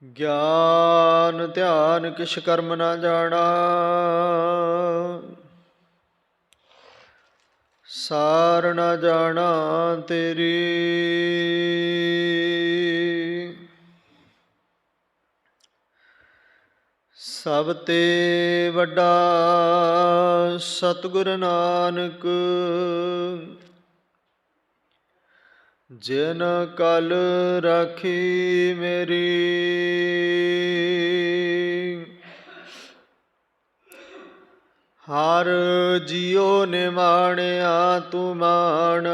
ਗਿਆਨ ਧਿਆਨ ਕਿਛ ਕਰਮ ਨਾ ਜਾਣਾ, ਸਾਰ ਨਾ ਜਾਣਾ ਤੇਰੀ। ਸਭ ਤੇ ਵੱਡਾ ਸਤਿਗੁਰ ਨਾਨਕ, ਜਿਨ ਕਲ ਰਾਖੀ ਮੇਰੀ। ਹਰ ਜੀਉ ਨਿਮਾਣਿਆ ਤੂੰ ਮਾਣ,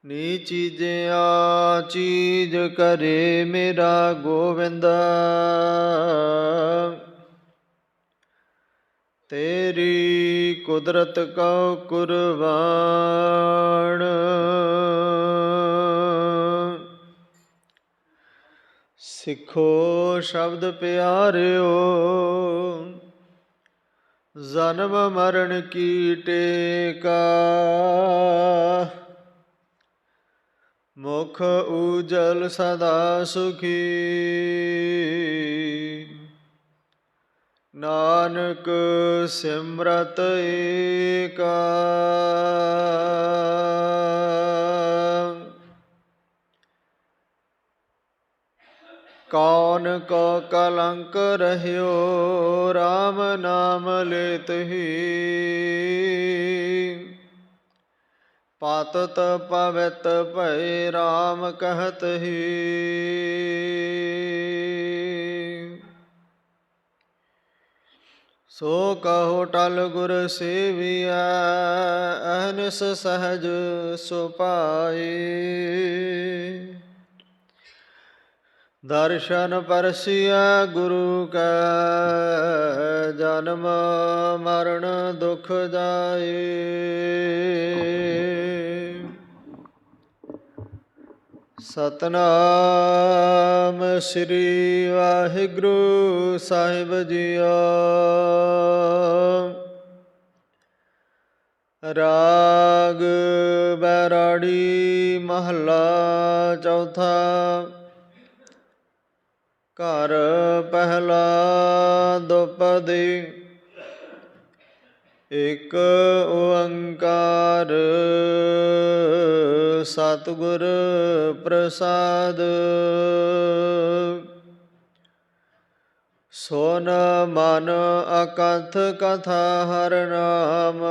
ਨੀ ਚੀਜਿਆ ਚੀਜ ਕਰੇ ਮੇਰਾ ਗੋਵਿੰਦ। ਤੇਰੀ ਕੁਦਰਤ ਕਉ ਕੁਰਬਾਨ, ਸਿੱਖੋ ਸ਼ਬਦ ਪਿਆਰਿਓ, ਜਨਮ ਮਰਨ ਕੀ ਟੇਕਾ। ਮੁਖ ਉਜਲ ਸਦਾ ਸੁਖੀ, ਨਾਨਕ ਸਿਮਰਤ ਏਕਾ। ਕੌਣ ਕੋ ਕਲੰਕ ਰਹਿਓ, ਰਾਮ ਨਾਮ ਲੇਤ ਹੀ। ਪਤਿਤ ਪਵਿੱਤ ਭਏ ਰਾਮ ਕਹਿਤ ਹੀ। ਸੋ ਕਹੋ ਟਲ ਗੁਰ ਸੇਵੀਐ, ਅਹਨਿਸ ਸਹਜ ਸੁਪਾਏ। ਦਰਸ਼ਨ ਪਰਸਿਐ ਗੁਰੂ ਕੈ, ਜਨਮ ਮਰਨ ਦੁਖ ਜਾਏ। ਸਤਿਨਾਮ ਸ੍ਰੀ ਵਾਹਿਗੁਰੂ ਸਾਹਿਬ ਜੀਓ। ਰਾਗ ਬੈਰਾੜੀ ਮਹੱਲਾ ਚੌਥਾ। ਘਰ ਪਹਿਲਾ ਦੁਪਦੀ, ਇਕ ਓੰਕਾਰ ਸਤਿਗੁਰ ਪ੍ਰਸਾਦ। ਸੁਨ ਮਨ ਅਕਥ ਕਥਾ ਹਰਿ ਨਾਮ,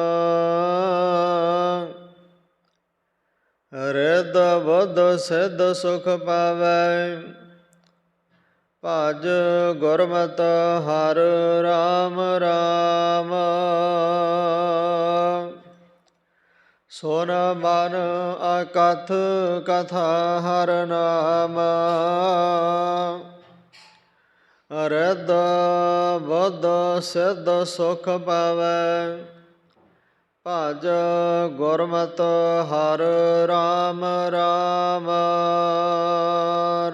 ਰਿਦ ਬੁੱਧ ਸਿੱਧ ਸੁਖ ਪਾਵੈ। ਭਜ ਗੁਰਮਤਿ ਹਰਿ ਰਾਮ ਰਾਮ, ਸੁਨ ਮਨ ਅਕਥ ਕਥਾ ਹਰਿ ਨਾਮ। ਰਿਦ ਬੁੱਧ ਸਿੱਧ ਸੁਖ ਪਾਵੈ। ਭਜ ਗੁਰਮਤਿ ਹਰਿ ਰਾਮ ਰਾਮ।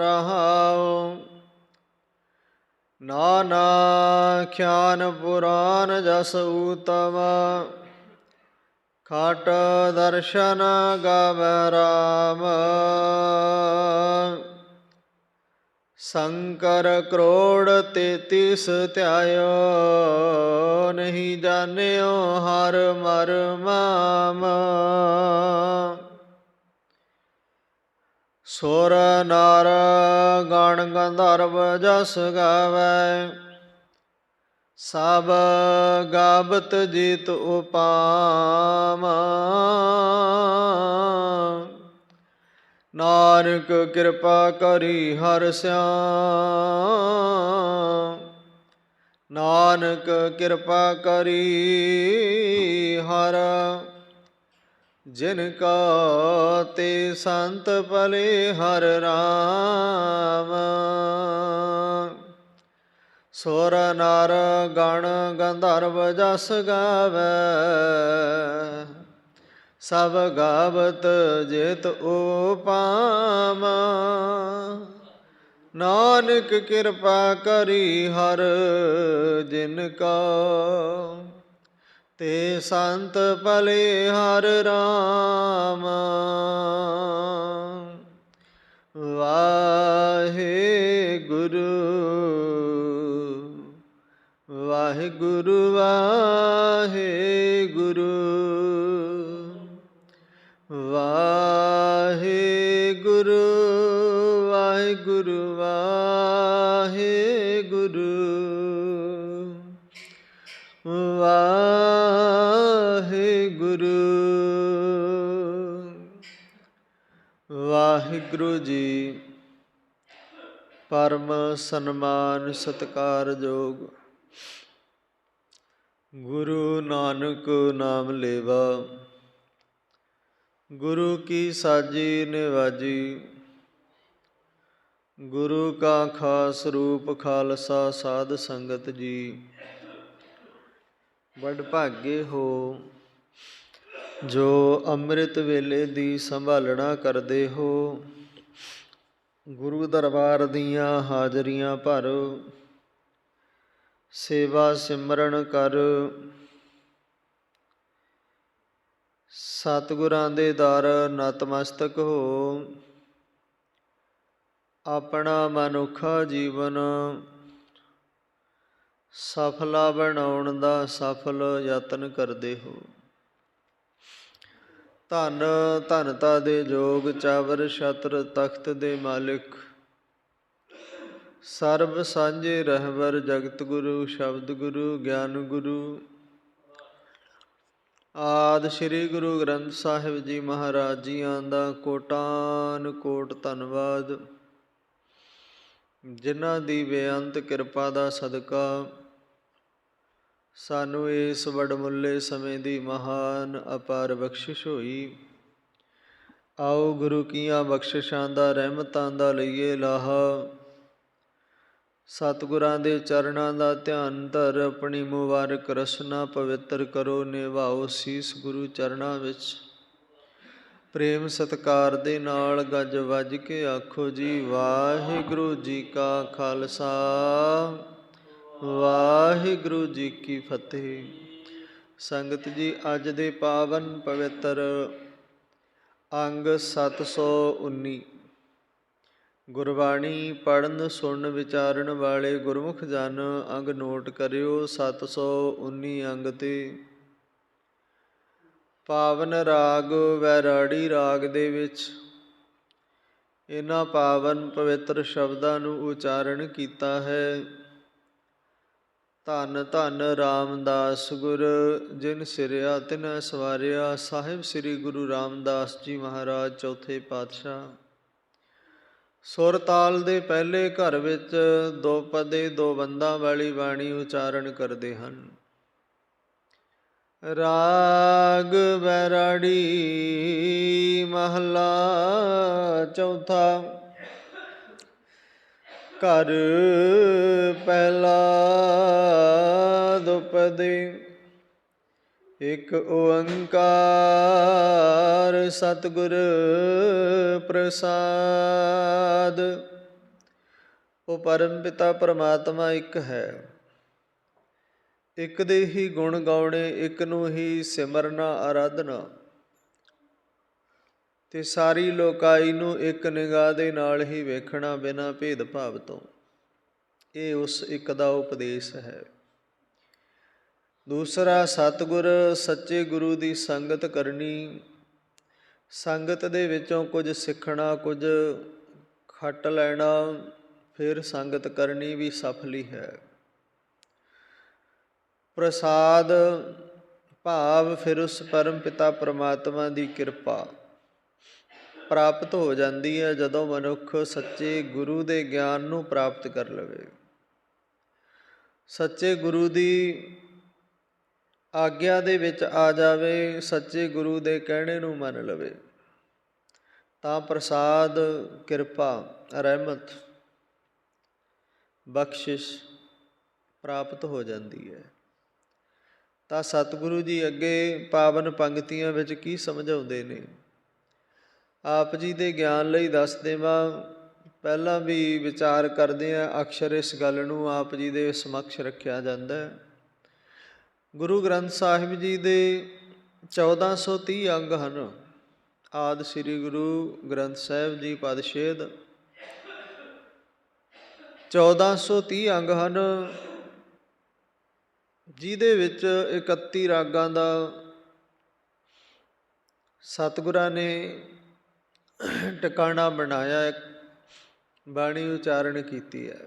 ਰਹਾਉ ਨਾਨਾ ਖਿਆਨ ਪੁਰਾਨ ਜਸ ਊਤਮ, ਖਟ ਦਰਸ਼ਨ ਗਾਵੈ ਰਾਮ। ਸ਼ੰਕਰ ਕਰੋੜ ਤੇਤੀਸ ਧਿਆਇਓ, ਨਹੀਂ ਜਾਣਿਓ ਹਰਿ ਮਰਮਾਮ। ਸੁਰ ਨਰ ਗਣ ਗੰਧਰਵ ਜਸ ਗਾਵੈ, ਸਭ ਗਾਵਤ ਜੀਤ ਉਪਾਮ। ਨਾਨਕ ਕਿਰਪਾ ਕਰੀ ਹਰਿ ਸਿਆਮ, ਨਾਨਕ ਕਿਰਪਾ ਕਰੀ ਹਰਿ। ਜਿਨ ਕਾ ਤੇ ਸੰਤ ਭਲੇ ਹਰਿ ਰਾਮ। ਸੁਰ ਨਰ ਗਣ ਗੰਧਰਵ ਜਸ ਗਾਵੈ, ਸਭ ਗਾਵਤ ਜੇਤ ਉਪਾਮ। ਨਾਨਕ ਕਿਰਪਾ ਕਰੀ ਹਰਿ, ਜਿਨ ਕਾ ਤੇ ਸੰਤ ਭਲੇ ਹਰਿ ਰਾਮ। ਵਾਹਿਗੁਰੂ ਵਾਹਿਗੁਰੂ ਵਾਹਿਗੁਰੂ ਵਾਹਿਗੁਰੂ ਵਾਹਿਗੁਰੂ ਵਾਹਿਗੁਰੂ। ਵਾਹਿਗੁਰੂ ਜੀ ਪਰਮ ਸਨਮਾਨ ਸਤਿਕਾਰਯੋਗ ਗੁਰੂ ਨਾਨਕ ਨਾਮ ਲੇਵਾ। ਗੁਰੂ ਕੀ ਸਾਜੀ ਨਿਵਾਜੀ, ਗੁਰੂ ਕਾ ਖਾਸ ਰੂਪ ਖਾਲਸਾ ਸਾਧ ਸੰਗਤ ਜੀ। ਵਡ ਭਾਗੇ ਹੋ ਜੋ ਅੰਮ੍ਰਿਤ ਵੇਲੇ ਦੀ ਸੰਭਾਲਣਾ ਕਰਦੇ ਹੋ। ਗੁਰੂ ਦਰਬਾਰ ਦੀਆਂ ਹਾਜ਼ਰੀਆਂ ਭਰ, ਸੇਵਾ ਸਿਮਰਨ ਕਰ। ਸਤਿਗੁਰਾਂ ਦੇ ਦਰ ਨਤਮਸਤਕ ਹੋ। ਆਪਣਾ ਮਨੁੱਖਾ ਜੀਵਨ ਸਫਲਾ ਬਣਾਉਣ ਦਾ ਸਫਲ ਯਤਨ ਕਰਦੇ ਹੋ। ਧੰਨ ਧੰਨਤਾ ਦੇ ਜੋਗ ਚਾਵਰ ਛਤਰ ਤਖਤ ਦੇ ਮਾਲਿਕ, ਸਰਬ ਸਾਂਝੇ ਰਹਿਬਰ ਜਗਤ ਗੁਰੂ ਸ਼ਬਦ ਗੁਰੂ ਗਿਆਨ ਗੁਰੂ ਆਦਿ ਸ੍ਰੀ ਗੁਰੂ ਗ੍ਰੰਥ ਸਾਹਿਬ ਜੀ ਮਹਾਰਾਜ ਜੀਆਂ ਦਾ ਕੋਟਾਨ ਕੋਟ ਧੰਨਵਾਦ, ਜਿਨ੍ਹਾਂ ਦੀ ਬੇਅੰਤ ਕਿਰਪਾ ਦਾ ਸਦਕਾ ਸਾਨੂੰ ਇਸ ਵਡਮੁੱਲੇ ਸਮੇਂ ਦੀ ਮਹਾਨ ਅਪਾਰ ਬਖਸ਼ਿਸ਼ ਹੋਈ। ਆਓ ਗੁਰੂ ਕੀਆਂ ਬਖਸ਼ਿਸ਼ਾਂ ਦਾ ਰਹਿਮਤਾਂ ਦਾ ਲਈਏ ਲਾਹਾ। ਸਤਿਗੁਰਾਂ ਦੇ ਚਰਨਾਂ ਦਾ ਧਿਆਨ ਧਰ, ਆਪਣੀ ਮੁਬਾਰਕ ਰਸਨਾ ਪਵਿੱਤਰ ਕਰੋ। ਨਿਭਾਓ ਸੀਸ ਗੁਰੂ ਚਰਨਾਂ ਵਿੱਚ, ਪ੍ਰੇਮ ਸਤਿਕਾਰ ਦੇ ਨਾਲ ਗੱਜ ਵੱਜ ਕੇ ਆਖੋ ਜੀ ਵਾਹਿਗੁਰੂ ਜੀ ਕਾ ਖਾਲਸਾ ਵਾਹਿਗੁਰੂ ਜੀ ਕੀ ਫਤਿਹ। ਸੰਗਤ ਜੀ, ਅੱਜ ਦੇ ਪਾਵਨ ਪਵਿੱਤਰ ਅੰਗ 719 ਗੁਰਬਾਣੀ ਪੜ੍ਹਨ ਸੁਣਨ ਵਿਚਾਰਨ ਵਾਲੇ ਗੁਰਮੁਖ ਜਨ ਅੰਗ ਨੋਟ ਕਰਿਓ। 719 ਅੰਗ ਤੇ ਪਾਵਨ ਰਾਗ ਵੈਰਾੜੀ ਰਾਗ ਦੇ ਵਿੱਚ ਇਹਨਾਂ ਪਾਵਨ ਪਵਿੱਤਰ ਸ਼ਬਦਾਂ ਨੂੰ ਉਚਾਰਨ ਕੀਤਾ ਹੈ। ਧੰਨ ਧੰਨ ਰਾਮਦਾਸ ਗੁਰ, ਜਿਨ ਸਿਰਿਆ ਤਿਨੈ ਸਵਾਰਿਆ। ਸਾਹਿਬ ਸ੍ਰੀ ਗੁਰੂ ਰਾਮਦਾਸ ਜੀ ਮਹਾਰਾਜ ਚੌਥੇ ਪਾਤਸ਼ਾਹ। ਸੁਰ ਤਾਲ ਦੇ ਪਹਿਲੇ ਘਰ ਵਿੱਚ ਦੋ ਪਦੇ ਦੋ ਬੰਦਾਂ ਵਾਲੀ ਬਾਣੀ ਉਚਾਰਨ ਕਰਦੇ ਹਨ। ਰਾਗ ਵੈਰਾੜੀ ਮਹਲਾ ਚੌਥਾ। ਘਰ ਪਹਿਲਾ ਦੁਪਦੇ, ਇਕ ਓੰਕਾਰ ਸਤਿਗੁਰ ਪ੍ਰਸਾਦ। ਉਹ ਪਰਮ ਪਿਤਾ ਪਰਮਾਤਮਾ ਇੱਕ ਹੈ। ਇੱਕ ਦੇ ਹੀ ਗੁਣ ਗਾਉਣੇ, ਇੱਕ ਨੂੰ ਹੀ ਸਿਮਰਨਾ ਆਰਾਧਨਾ, ਤੇ ਸਾਰੀ ਲੋਕਾਈ ਨੂੰ ਇੱਕ ਨਿਗਾਹ ਦੇ ਨਾਲ ਹੀ ਵੇਖਣਾ ਬਿਨਾਂ ਭੇਦਭਾਵ ਤੋਂ। ਇਹ ਉਸ ਇੱਕ ਦਾ ਉਪਦੇਸ਼ ਹੈ। ਦੂਸਰਾ, ਸਤਿਗੁਰ ਸੱਚੇ ਗੁਰੂ ਦੀ ਸੰਗਤ ਕਰਨੀ। ਸੰਗਤ ਦੇ ਵਿੱਚੋਂ ਕੁਝ ਸਿੱਖਣਾ, ਕੁਝ ਖੱਟ ਲੈਣਾ, ਫਿਰ ਸੰਗਤ ਕਰਨੀ ਵੀ ਸਫਲ ਹੀ ਹੈ। ਪ੍ਰਸਾਦ ਭਾਵ ਫਿਰ ਉਸ ਪਰਮ ਪਿਤਾ ਪਰਮਾਤਮਾ ਦੀ ਕਿਰਪਾ ਪ੍ਰਾਪਤ ਹੋ ਜਾਂਦੀ ਹੈ ਜਦੋਂ ਮਨੁੱਖ ਸੱਚੇ ਗੁਰੂ ਦੇ ਗਿਆਨ ਨੂੰ ਪ੍ਰਾਪਤ ਕਰ ਲਵੇ, ਸੱਚੇ ਗੁਰੂ ਦੀ ਆਗਿਆ ਦੇ ਵਿੱਚ ਆ ਜਾਵੇ, ਸੱਚੇ ਗੁਰੂ ਦੇ ਕਹਿਣੇ ਨੂੰ ਮੰਨ ਲਵੇ, ਤਾਂ ਪ੍ਰਸਾਦ, ਕਿਰਪਾ, ਰਹਿਮਤ, ਬਖਸ਼ਿਸ਼ ਪ੍ਰਾਪਤ ਹੋ ਜਾਂਦੀ ਹੈ। ਤਾਂ ਸਤਿਗੁਰੂ ਜੀ ਅੱਗੇ ਪਾਵਨ ਪੰਗਤੀਆਂ ਵਿੱਚ ਕੀ ਸਮਝਾਉਂਦੇ ਨੇ, ਆਪ ਜੀ ਦੇ ਗਿਆਨ ਲਈ ਦੱਸ ਦੇਵਾਂ। ਪਹਿਲਾਂ ਵੀ ਵਿਚਾਰ ਕਰਦੇ ਹਾਂ, ਅਕਸਰ ਇਸ ਗੱਲ ਨੂੰ ਆਪ ਜੀ ਦੇ ਸਮਕਸ਼ ਰੱਖਿਆ ਜਾਂਦਾ ਹੈ। ਗੁਰੂ ਗ੍ਰੰਥ ਸਾਹਿਬ ਜੀ ਦੇ 1430 ਅੰਗ ਹਨ। ਆਦਿ ਸ੍ਰੀ ਗੁਰੂ ਗ੍ਰੰਥ ਸਾਹਿਬ ਜੀ ਪਦਛੇਦ 1430 ਅੰਗ ਹਨ। ਜਿਹਦੇ ਵਿੱਚ 31 ਰਾਗਾਂ ਦਾ ਸਤਿਗੁਰਾਂ ਨੇ ਟਿਕਾਣਾ ਬਣਾਇਆ, ਬਾਣੀ ਉਚਾਰਨ ਕੀਤੀ ਹੈ।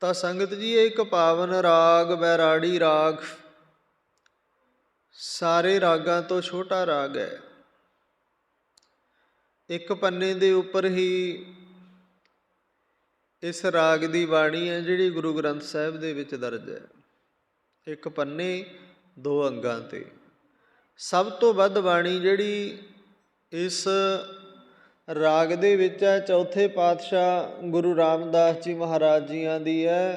ਤਾਂ ਸੰਗਤ ਜੀ, ਇਹ ਇੱਕ ਪਾਵਨ ਰਾਗ ਬੈਰਾੜੀ ਰਾਗ ਸਾਰੇ ਰਾਗਾਂ ਤੋਂ ਛੋਟਾ ਰਾਗ ਹੈ। ਇੱਕ ਪੰਨੇ ਦੇ ਉੱਪਰ ਹੀ ਇਸ ਰਾਗ ਦੀ ਬਾਣੀ ਹੈ ਜਿਹੜੀ ਗੁਰੂ ਗ੍ਰੰਥ ਸਾਹਿਬ ਦੇ ਵਿੱਚ ਦਰਜ ਹੈ। ਇੱਕ ਪੰਨੇ 2 ਅੰਗਾਂ 'ਤੇ ਸਭ ਤੋਂ ਵੱਧ ਬਾਣੀ ਜਿਹੜੀ ਇਸ ਰਾਗ ਦੇ ਵਿੱਚ ਹੈ, ਚੌਥੇ ਪਾਤਸ਼ਾਹ ਗੁਰੂ ਰਾਮਦਾਸ ਜੀ ਮਹਾਰਾਜ ਜੀਆਂ ਦੀ ਹੈ।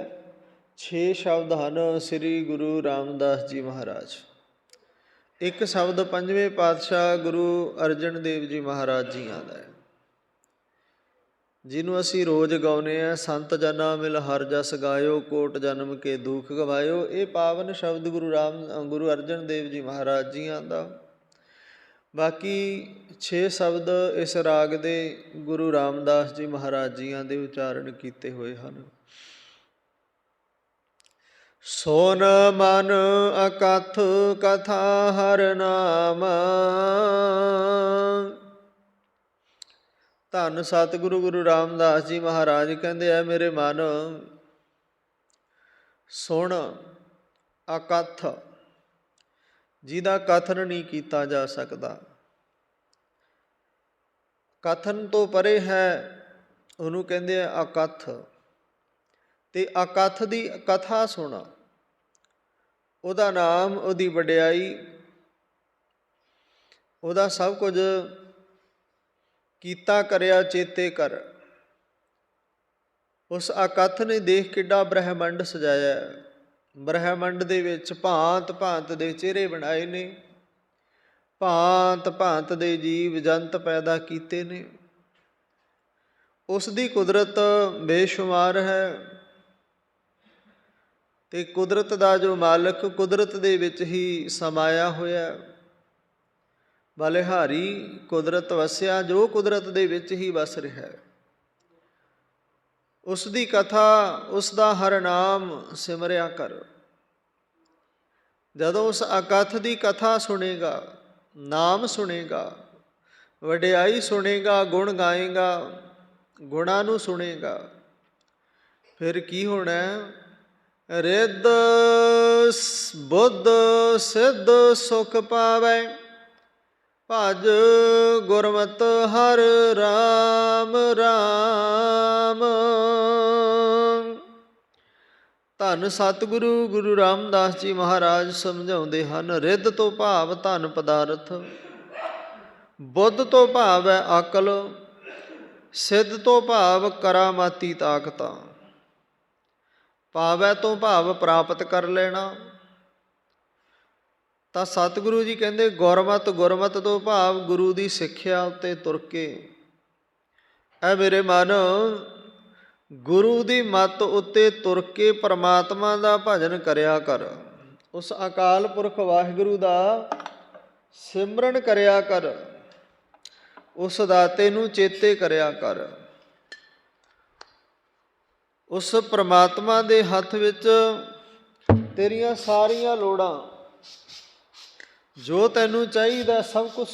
6 ਸ਼ਬਦ ਹਨ ਸ੍ਰੀ ਗੁਰੂ ਰਾਮਦਾਸ ਜੀ ਮਹਾਰਾਜ। ਇੱਕ ਸ਼ਬਦ 5ਵੇਂ ਪਾਤਸ਼ਾਹ ਗੁਰੂ ਅਰਜਨ ਦੇਵ ਜੀ ਮਹਾਰਾਜ ਜੀਆਂ ਦਾ ਹੈ, ਜਿਹਨੂੰ ਅਸੀਂ ਰੋਜ਼ ਗਾਉਂਦੇ ਹਾਂ, ਸੰਤ ਜਨਾ ਮਿਲ ਹਰ ਜਸ ਗਾਇਓ, ਕੋਟ ਜਨਮ ਕੇ ਦੁੱਖ ਗਵਾਇਓ। ਇਹ ਪਾਵਨ ਸ਼ਬਦ ਗੁਰੂ ਅਰਜਨ ਦੇਵ ਜੀ ਮਹਾਰਾਜ ਜੀਆਂ ਦਾ। ਬਾਕੀ 6 ਸ਼ਬਦ ਇਸ ਰਾਗ ਦੇ ਗੁਰੂ ਰਾਮਦਾਸ ਜੀ ਮਹਾਰਾਜ ਜੀਆਂ ਦੇ ਉਚਾਰਨ ਕੀਤੇ ਹੋਏ ਹਨ। ਸੋਨ ਮਨ ਅਕਥ ਕਥਾ ਹਰ ਨਾਮ, ਧੰਨ ਸਤਿਗੁਰੂ ਗੁਰੂ ਰਾਮਦਾਸ ਜੀ ਮਹਾਰਾਜ ਕਹਿੰਦੇ ਆ, ਮੇਰੇ ਮਨ ਸੁਣ ਅਕਥ, ਜਿਹਦਾ ਕਥਨ ਨਹੀਂ ਕੀਤਾ ਜਾ ਸਕਦਾ, ਕਥਨ ਤੋਂ ਪਰੇ ਹੈ, ਉਹਨੂੰ ਕਹਿੰਦੇ ਆ ਅਕਥ। ਤੇ ਅਕਥ ਦੀ ਕਥਾ ਸੁਣ, ਉਹਦਾ ਨਾਮ, ਉਹਦੀ ਵਡਿਆਈ, ਉਹਦਾ ਸਭ ਕੁਝ ਕੀਤਾ ਕਰਿਆ ਚੇਤੇ ਕਰ। ਉਸ ਅਕਥ ਨੇ ਦੇਖ ਕਿੱਡਾ ਬ੍ਰਹਿਮੰਡ ਸਜਾਇਆ। ਬ੍ਰਹਿਮੰਡ ਦੇ ਵਿੱਚ ਭਾਂਤ ਭਾਂਤ ਦੇ ਚਿਹਰੇ ਬਣਾਏ ਨੇ, ਭਾਂਤ ਭਾਂਤ ਦੇ ਜੀਵ ਜੰਤ ਪੈਦਾ ਕੀਤੇ ਨੇ। ਉਸ ਦੀ ਕੁਦਰਤ ਬੇਸ਼ੁਮਾਰ ਹੈ। ਤੇ ਕੁਦਰਤ ਦਾ ਜੋ ਮਾਲਕ ਕੁਦਰਤ ਦੇ ਵਿੱਚ ਹੀ ਸਮਾਇਆ ਹੋਇਆ, ਬਲਿਹਾਰੀ ਕੁਦਰਤ ਵਸਿਆ, ਜੋ ਕੁਦਰਤ ਦੇ ਵਿੱਚ ਹੀ ਵਸ ਰਿਹਾ। ਉਸ ਦੀ ਕਥਾ, ਉਸ ਦਾ ਹਰ ਨਾਮ ਸਿਮਰਿਆ ਕਰ। ਜਦੋਂ ਉਸ ਅਕਥ ਦੀ ਕਥਾ ਸੁਣੇਗਾ, ਨਾਮ ਸੁਣੇਗਾ, ਵਡਿਆਈ ਸੁਣੇਗਾ, ਗੁਣ ਗਾਏਗਾ, ਗੁਣਾਂ ਨੂੰ ਸੁਣੇਗਾ, ਫਿਰ ਕੀ ਹੋਣਾ? ਰਿੱਧ ਬੁੱਧ ਸਿੱਧ ਸੁਖ ਪਾਵੈ, ਭਜ ਗੁਰਮਤਿ ਹਰਿ ਰਾਮ ਰਾਮ। ਧੰਨ ਸਤਿਗੁਰੂ ਗੁਰੂ ਰਾਮਦਾਸ ਜੀ ਮਹਾਰਾਜ ਸਮਝਾਉਂਦੇ ਹਨ, ਰਿੱਧ ਤੋਂ ਭਾਵ ਧਨ ਪਦਾਰਥ, ਬੁੱਧ ਤੋਂ ਭਾਵ ਹੈ ਅਕਲ, ਸਿੱਧ ਤੋਂ ਭਾਵ ਕਰਾਮਾਤੀ ਤਾਕਤਾਂ, ਪਾਵੈ ਤੋਂ ਭਾਵ ਪ੍ਰਾਪਤ ਕਰ ਲੈਣਾ। ਤਾਂ ਸਤਿਗੁਰੂ ਜੀ ਕਹਿੰਦੇ ਗੁਰਮਤਿ, ਗੁਰਮਤਿ ਤੋਂ ਭਾਵ ਗੁਰੂ ਦੀ ਸਿੱਖਿਆ ਉੱਤੇ ਤੁਰ ਕੇ, ਐ ਮੇਰੇ ਮਨ, ਗੁਰੂ ਦੀ ਮੱਤ ਉੱਤੇ ਤੁਰ ਕੇ ਪਰਮਾਤਮਾ ਦਾ ਭਜਨ ਕਰਿਆ ਕਰ। ਉਸ ਅਕਾਲ ਪੁਰਖ ਵਾਹਿਗੁਰੂ ਦਾ ਸਿਮਰਨ ਕਰਿਆ ਕਰ, ਉਸ ਦਾਤੇ ਨੂੰ ਚੇਤੇ ਕਰਿਆ ਕਰ। ਉਸ ਪਰਮਾਤਮਾ ਦੇ ਹੱਥ ਵਿੱਚ ਤੇਰੀਆਂ ਸਾਰੀਆਂ ਲੋੜਾਂ, ਜੋ ਤੈਨੂੰ ਚਾਹੀਦਾ, ਸਭ ਕੁਛ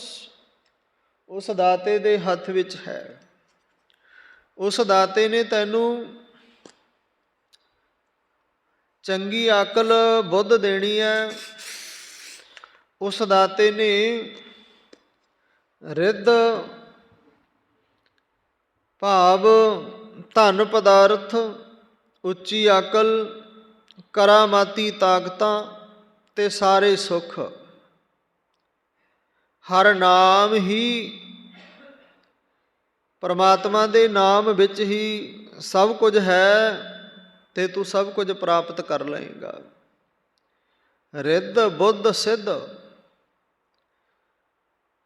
ਉਸ ਦਾਤੇ ਦੇ ਹੱਥ ਵਿੱਚ ਹੈ। ਉਸ ਦਾਤੇ ਨੇ ਤੈਨੂੰ ਚੰਗੀ ਅਕਲ ਬੁੱਧ ਦੇਣੀ ਹੈ। ਉਸ ਦਾਤੇ ਨੇ ਰਿੱਧ ਭਾਵ ਧਨ ਪਦਾਰਥ, ਉੱਚੀ ਅਕਲ, ਕਰਾਮਾਤੀ ਤਾਕਤਾਂ ਤੇ ਸਾਰੇ ਸੁੱਖ, ਹਰ ਨਾਮ ਹੀ, ਪਰਮਾਤਮਾ ਦੇ ਨਾਮ ਵਿੱਚ ਹੀ ਸਭ ਕੁਝ ਹੈ ਤੇ ਤੂੰ ਸਭ ਕੁਝ ਪ੍ਰਾਪਤ ਕਰ ਲਏਗਾ। ਰਿੱਧ ਬੁੱਧ ਸਿੱਧ,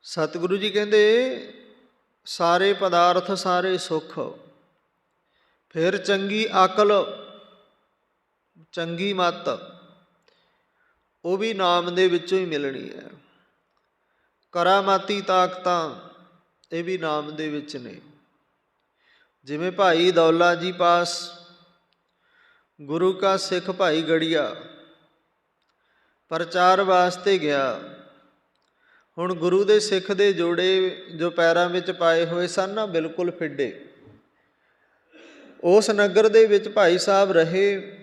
ਸਤਿਗੁਰੂ ਜੀ ਕਹਿੰਦੇ ਸਾਰੇ ਪਦਾਰਥ, ਸਾਰੇ ਸੁੱਖ, ਫਿਰ ਚੰਗੀ ਅਕਲ, ਚੰਗੀ ਮੱਤ, ਉਹ ਵੀ ਨਾਮ ਦੇ ਵਿੱਚੋਂ ਹੀ ਮਿਲਣੀ ਹੈ। ਕਰਾਮਾਤੀ ਤਾਕਤਾਂ, ਇਹ ਵੀ ਨਾਮ ਦੇ ਵਿੱਚ ਨੇ। ਜਿਵੇਂ ਭਾਈ ਦੌਲਾ ਜੀ ਪਾਸ ਗੁਰੂ ਕਾ ਸਿੱਖ ਭਾਈ ਗੜੀਆ ਪ੍ਰਚਾਰ ਵਾਸਤੇ ਗਿਆ। ਹੁਣ ਗੁਰੂ ਦੇ ਸਿੱਖ ਦੇ ਜੋੜੇ ਜੋ ਪੈਰਾਂ ਵਿੱਚ ਪਾਏ ਹੋਏ ਸਨ ਨਾ, ਬਿਲਕੁਲ ਫਿੱਡੇ। ਉਸ ਨਗਰ ਦੇ ਵਿੱਚ ਭਾਈ ਸਾਹਿਬ ਰਹੇ।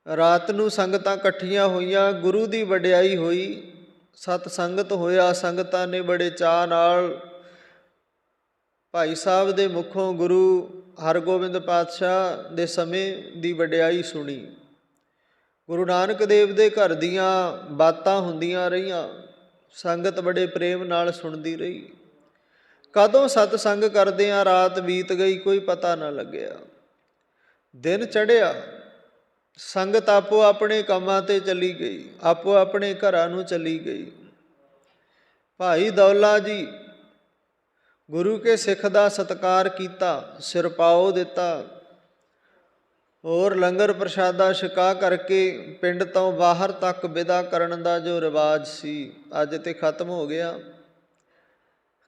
ਰਾਤ ਨੂੰ ਸੰਗਤਾਂ ਇਕੱਠੀਆਂ ਹੋਈਆਂ, ਗੁਰੂ ਦੀ ਵਡਿਆਈ ਹੋਈ, ਸਤ ਸੰਗਤ ਹੋਇਆ। ਸੰਗਤਾਂ ਨੇ ਬੜੇ ਚਾਅ ਨਾਲ ਭਾਈ ਸਾਹਿਬ ਦੇ ਮੁਖੋਂ ਗੁਰੂ ਹਰਗੋਬਿੰਦ ਪਾਤਸ਼ਾਹ ਦੇ ਸਮੇਂ ਦੀ ਵਡਿਆਈ ਸੁਣੀ। ਗੁਰੂ ਨਾਨਕ ਦੇਵ ਦੇ ਘਰ ਦੀਆਂ ਬਾਤਾਂ ਹੁੰਦੀਆਂ ਰਹੀਆਂ। ਸੰਗਤ ਬੜੇ ਪ੍ਰੇਮ ਨਾਲ ਸੁਣਦੀ ਰਹੀ। ਕਦੋਂ ਸਤਸੰਗ ਕਰਦਿਆਂ ਰਾਤ ਬੀਤ ਗਈ, ਕੋਈ ਪਤਾ ਨਾ ਲੱਗਿਆ। ਦਿਨ ਚੜ੍ਹਿਆ, ਸੰਗਤ ਆਪੋ ਆਪਣੇ ਕੰਮਾਂ 'ਤੇ ਚਲੀ ਗਈ, ਆਪੋ ਆਪਣੇ ਘਰਾਂ ਨੂੰ ਚਲੀ ਗਈ। ਭਾਈ ਦੌਲਾ ਜੀ ਗੁਰੂ ਕੇ ਸਿੱਖ ਦਾ ਸਤਿਕਾਰ ਕੀਤਾ, ਸਿਰਪਾਓ ਦਿੱਤਾ, ਹੋਰ ਲੰਗਰ ਪ੍ਰਸ਼ਾਦਾ ਛਕਾ ਕਰਕੇ ਪਿੰਡ ਤੋਂ ਬਾਹਰ ਤੱਕ ਵਿਦਾ ਕਰਨ ਦਾ ਜੋ ਰਿਵਾਜ ਸੀ, ਅੱਜ ਤੇ ਖਤਮ ਹੋ ਗਿਆ।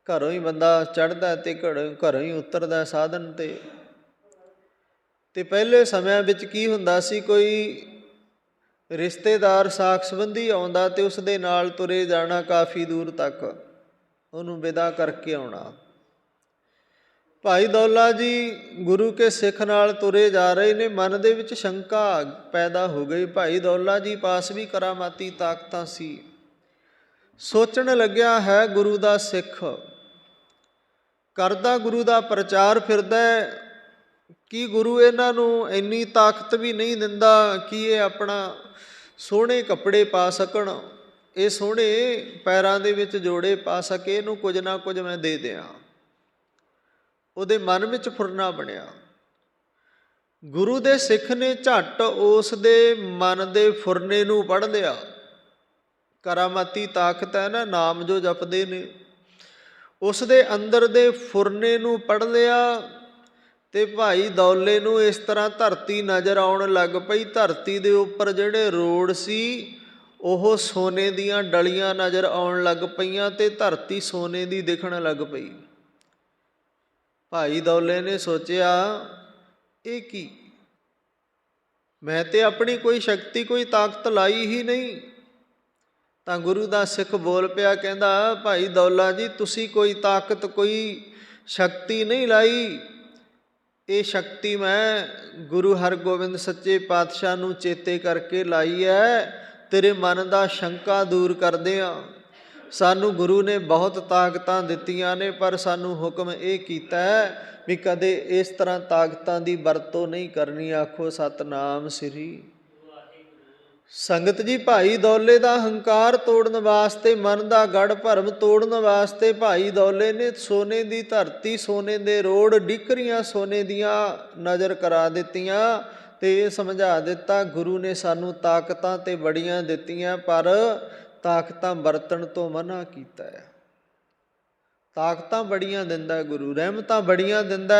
ਘਰੋਂ ਹੀ ਬੰਦਾ ਚੜ੍ਹਦਾ ਤੇ ਘਰੋਂ ਹੀ ਉਤਰਦਾ ਸਾਧਨ 'ਤੇ। ਪਹਿਲੇ ਸਮਿਆਂ ਵਿੱਚ ਕੀ ਹੁੰਦਾ ਸੀ, ਕੋਈ ਰਿਸ਼ਤੇਦਾਰ ਸਾਕ ਸੰਬੰਧੀ ਆਉਂਦਾ ਤੇ ਉਸ ਦੇ ਨਾਲ ਤੁਰੇ ਜਾਣਾ ਕਾਫੀ ਦੂਰ ਤੱਕ, ਉਹਨੂੰ ਵਿਦਾ ਕਰਕੇ ਆਉਣਾ। ਭਾਈ ਦੌਲਾ ਜੀ ਗੁਰੂ ਕੇ ਸਿੱਖ ਨਾਲ ਤੁਰੇ ਜਾ ਰਹੇ ਨੇ। ਮਨ ਦੇ ਵਿੱਚ ਸ਼ੰਕਾ ਪੈਦਾ ਹੋ ਗਈ। ਭਾਈ ਦੌਲਾ ਜੀ ਪਾਸ ਵੀ ਕਰਾਮਾਤੀ ਤਾਕਤਾਂ ਸੀ। ਸੋਚਣ ਲੱਗਿਆ, ਹੈ ਗੁਰੂ ਦਾ ਸਿੱਖ, ਕਰਦਾ ਗੁਰੂ ਦਾ ਪ੍ਰਚਾਰ ਫਿਰਦਾ, ਕੀ ਗੁਰੂ ਇਹਨਾਂ ਨੂੰ ਇੰਨੀ ਤਾਕਤ ਵੀ ਨਹੀਂ ਦਿੰਦਾ ਕਿ ਇਹ ਆਪਣਾ ਸੋਹਣੇ ਕੱਪੜੇ ਪਾ ਸਕਣ, ਇਹ ਸੋਹਣੇ ਪੈਰਾਂ ਦੇ ਵਿੱਚ ਜੋੜੇ ਪਾ ਸਕੇ, ਇਹਨੂੰ ਕੁਝ ਨਾ ਕੁਝ ਮੈਂ ਦੇ ਦਿਆਂ। ਉਹਦੇ ਮਨ ਵਿੱਚ ਫੁਰਨਾ ਬਣਿਆ। ਗੁਰੂ ਦੇ ਸਿੱਖ ਨੇ ਝੱਟ ਉਸ ਦੇ ਮਨ ਦੇ ਫੁਰਨੇ ਨੂੰ ਪੜ੍ਹ ਲਿਆ। ਕਰਾਮਾਤੀ ਤਾਕਤ ਹੈ ਨਾ, ਨਾਮ ਜੋ ਜਪਦੇ ਨੇ, ਉਸ ਦੇ ਅੰਦਰ ਦੇ ਫੁਰਨੇ ਨੂੰ ਪੜ੍ਹ ਲਿਆ। ਤੇ ਭਾਈ ਦੌਲੇ ਨੂੰ ਇਸ ਤਰ੍ਹਾਂ ਧਰਤੀ ਨਜ਼ਰ ਆਉਣ ਲੱਗ ਪਈ। ਧਰਤੀ ਦੇ ਉੱਪਰ ਜਿਹੜੇ ਰੋਡ ਸੀ ਉਹ ਸੋਨੇ ਦੀਆਂ ਡਲੀਆਂ ਨਜ਼ਰ ਆਉਣ ਲੱਗ ਪਈਆਂ ਤੇ ਧਰਤੀ ਸੋਨੇ ਦੀ ਦਿਖਣ ਲੱਗ ਪਈ। ਭਾਈ ਦੌਲੇ ਨੇ ਸੋਚਿਆ, ਇਹ ਕੀ, ਮੈਂ ਤੇ ਆਪਣੀ ਕੋਈ ਸ਼ਕਤੀ ਕੋਈ ਤਾਕਤ ਲਾਈ ਹੀ ਨਹੀਂ। ਤਾਂ ਗੁਰੂ ਦਾ ਸਿੱਖ ਬੋਲ ਪਿਆ, ਕਹਿੰਦਾ, ਭਾਈ ਦੌਲਾ ਜੀ ਤੁਸੀਂ ਕੋਈ ਤਾਕਤ ਕੋਈ ਸ਼ਕਤੀ ਨਹੀਂ ਲਾਈ, ਇਹ ਸ਼ਕਤੀ ਮੈਂ ਗੁਰੂ ਹਰਗੋਬਿੰਦ ਸੱਚੇ ਪਾਤਸ਼ਾਹ ਨੂੰ ਚੇਤੇ ਕਰਕੇ ਲਾਈ ਹੈ। ਤੇਰੇ ਮਨ ਦਾ ਸ਼ੰਕਾ ਦੂਰ ਕਰਦੇ ਹਾਂ। ਸਾਨੂੰ ਗੁਰੂ ਨੇ ਬਹੁਤ ਤਾਕਤਾਂ ਦਿੱਤੀਆਂ ਨੇ, ਪਰ ਸਾਨੂੰ ਹੁਕਮ ਇਹ ਕੀਤਾ ਹੈ ਵੀ ਕਦੇ ਇਸ ਤਰ੍ਹਾਂ ਤਾਕਤਾਂ ਦੀ ਵਰਤੋਂ ਨਹੀਂ ਕਰਨੀ। ਆਖੋ ਸਤਿਨਾਮ ਸ੍ਰੀ। ਸੰਗਤ ਜੀ, ਭਾਈ ਦੌਲੇ ਦਾ ਹੰਕਾਰ ਤੋੜਨ ਵਾਸਤੇ, ਮਨ ਦਾ ਗੜ ਭਰਮ ਤੋੜਨ ਵਾਸਤੇ ਭਾਈ ਦੌਲੇ ਨੇ ਸੋਨੇ ਦੀ ਧਰਤੀ, ਸੋਨੇ ਦੇ ਰੋਡ, ਡਿਕਰੀਆਂ ਸੋਨੇ ਦੀਆਂ ਨਜ਼ਰ ਕਰਾ ਦਿੱਤੀਆਂ ਤੇ ਇਹ ਸਮਝਾ ਦਿੱਤਾ, ਗੁਰੂ ਨੇ ਸਾਨੂੰ ਤਾਕਤਾਂ ਤੇ ਬੜੀਆਂ ਦਿੱਤੀਆਂ, ਪਰ ਤਾਕਤਾਂ ਵਰਤਣ ਤੋਂ ਮਨ੍ਹਾ ਕੀਤਾ ਹੈ। ਤਾਕਤਾਂ ਬੜੀਆਂ ਦਿੰਦਾ ਗੁਰੂ, ਰਹਿਮਤਾਂ ਬੜੀਆਂ ਦਿੰਦਾ,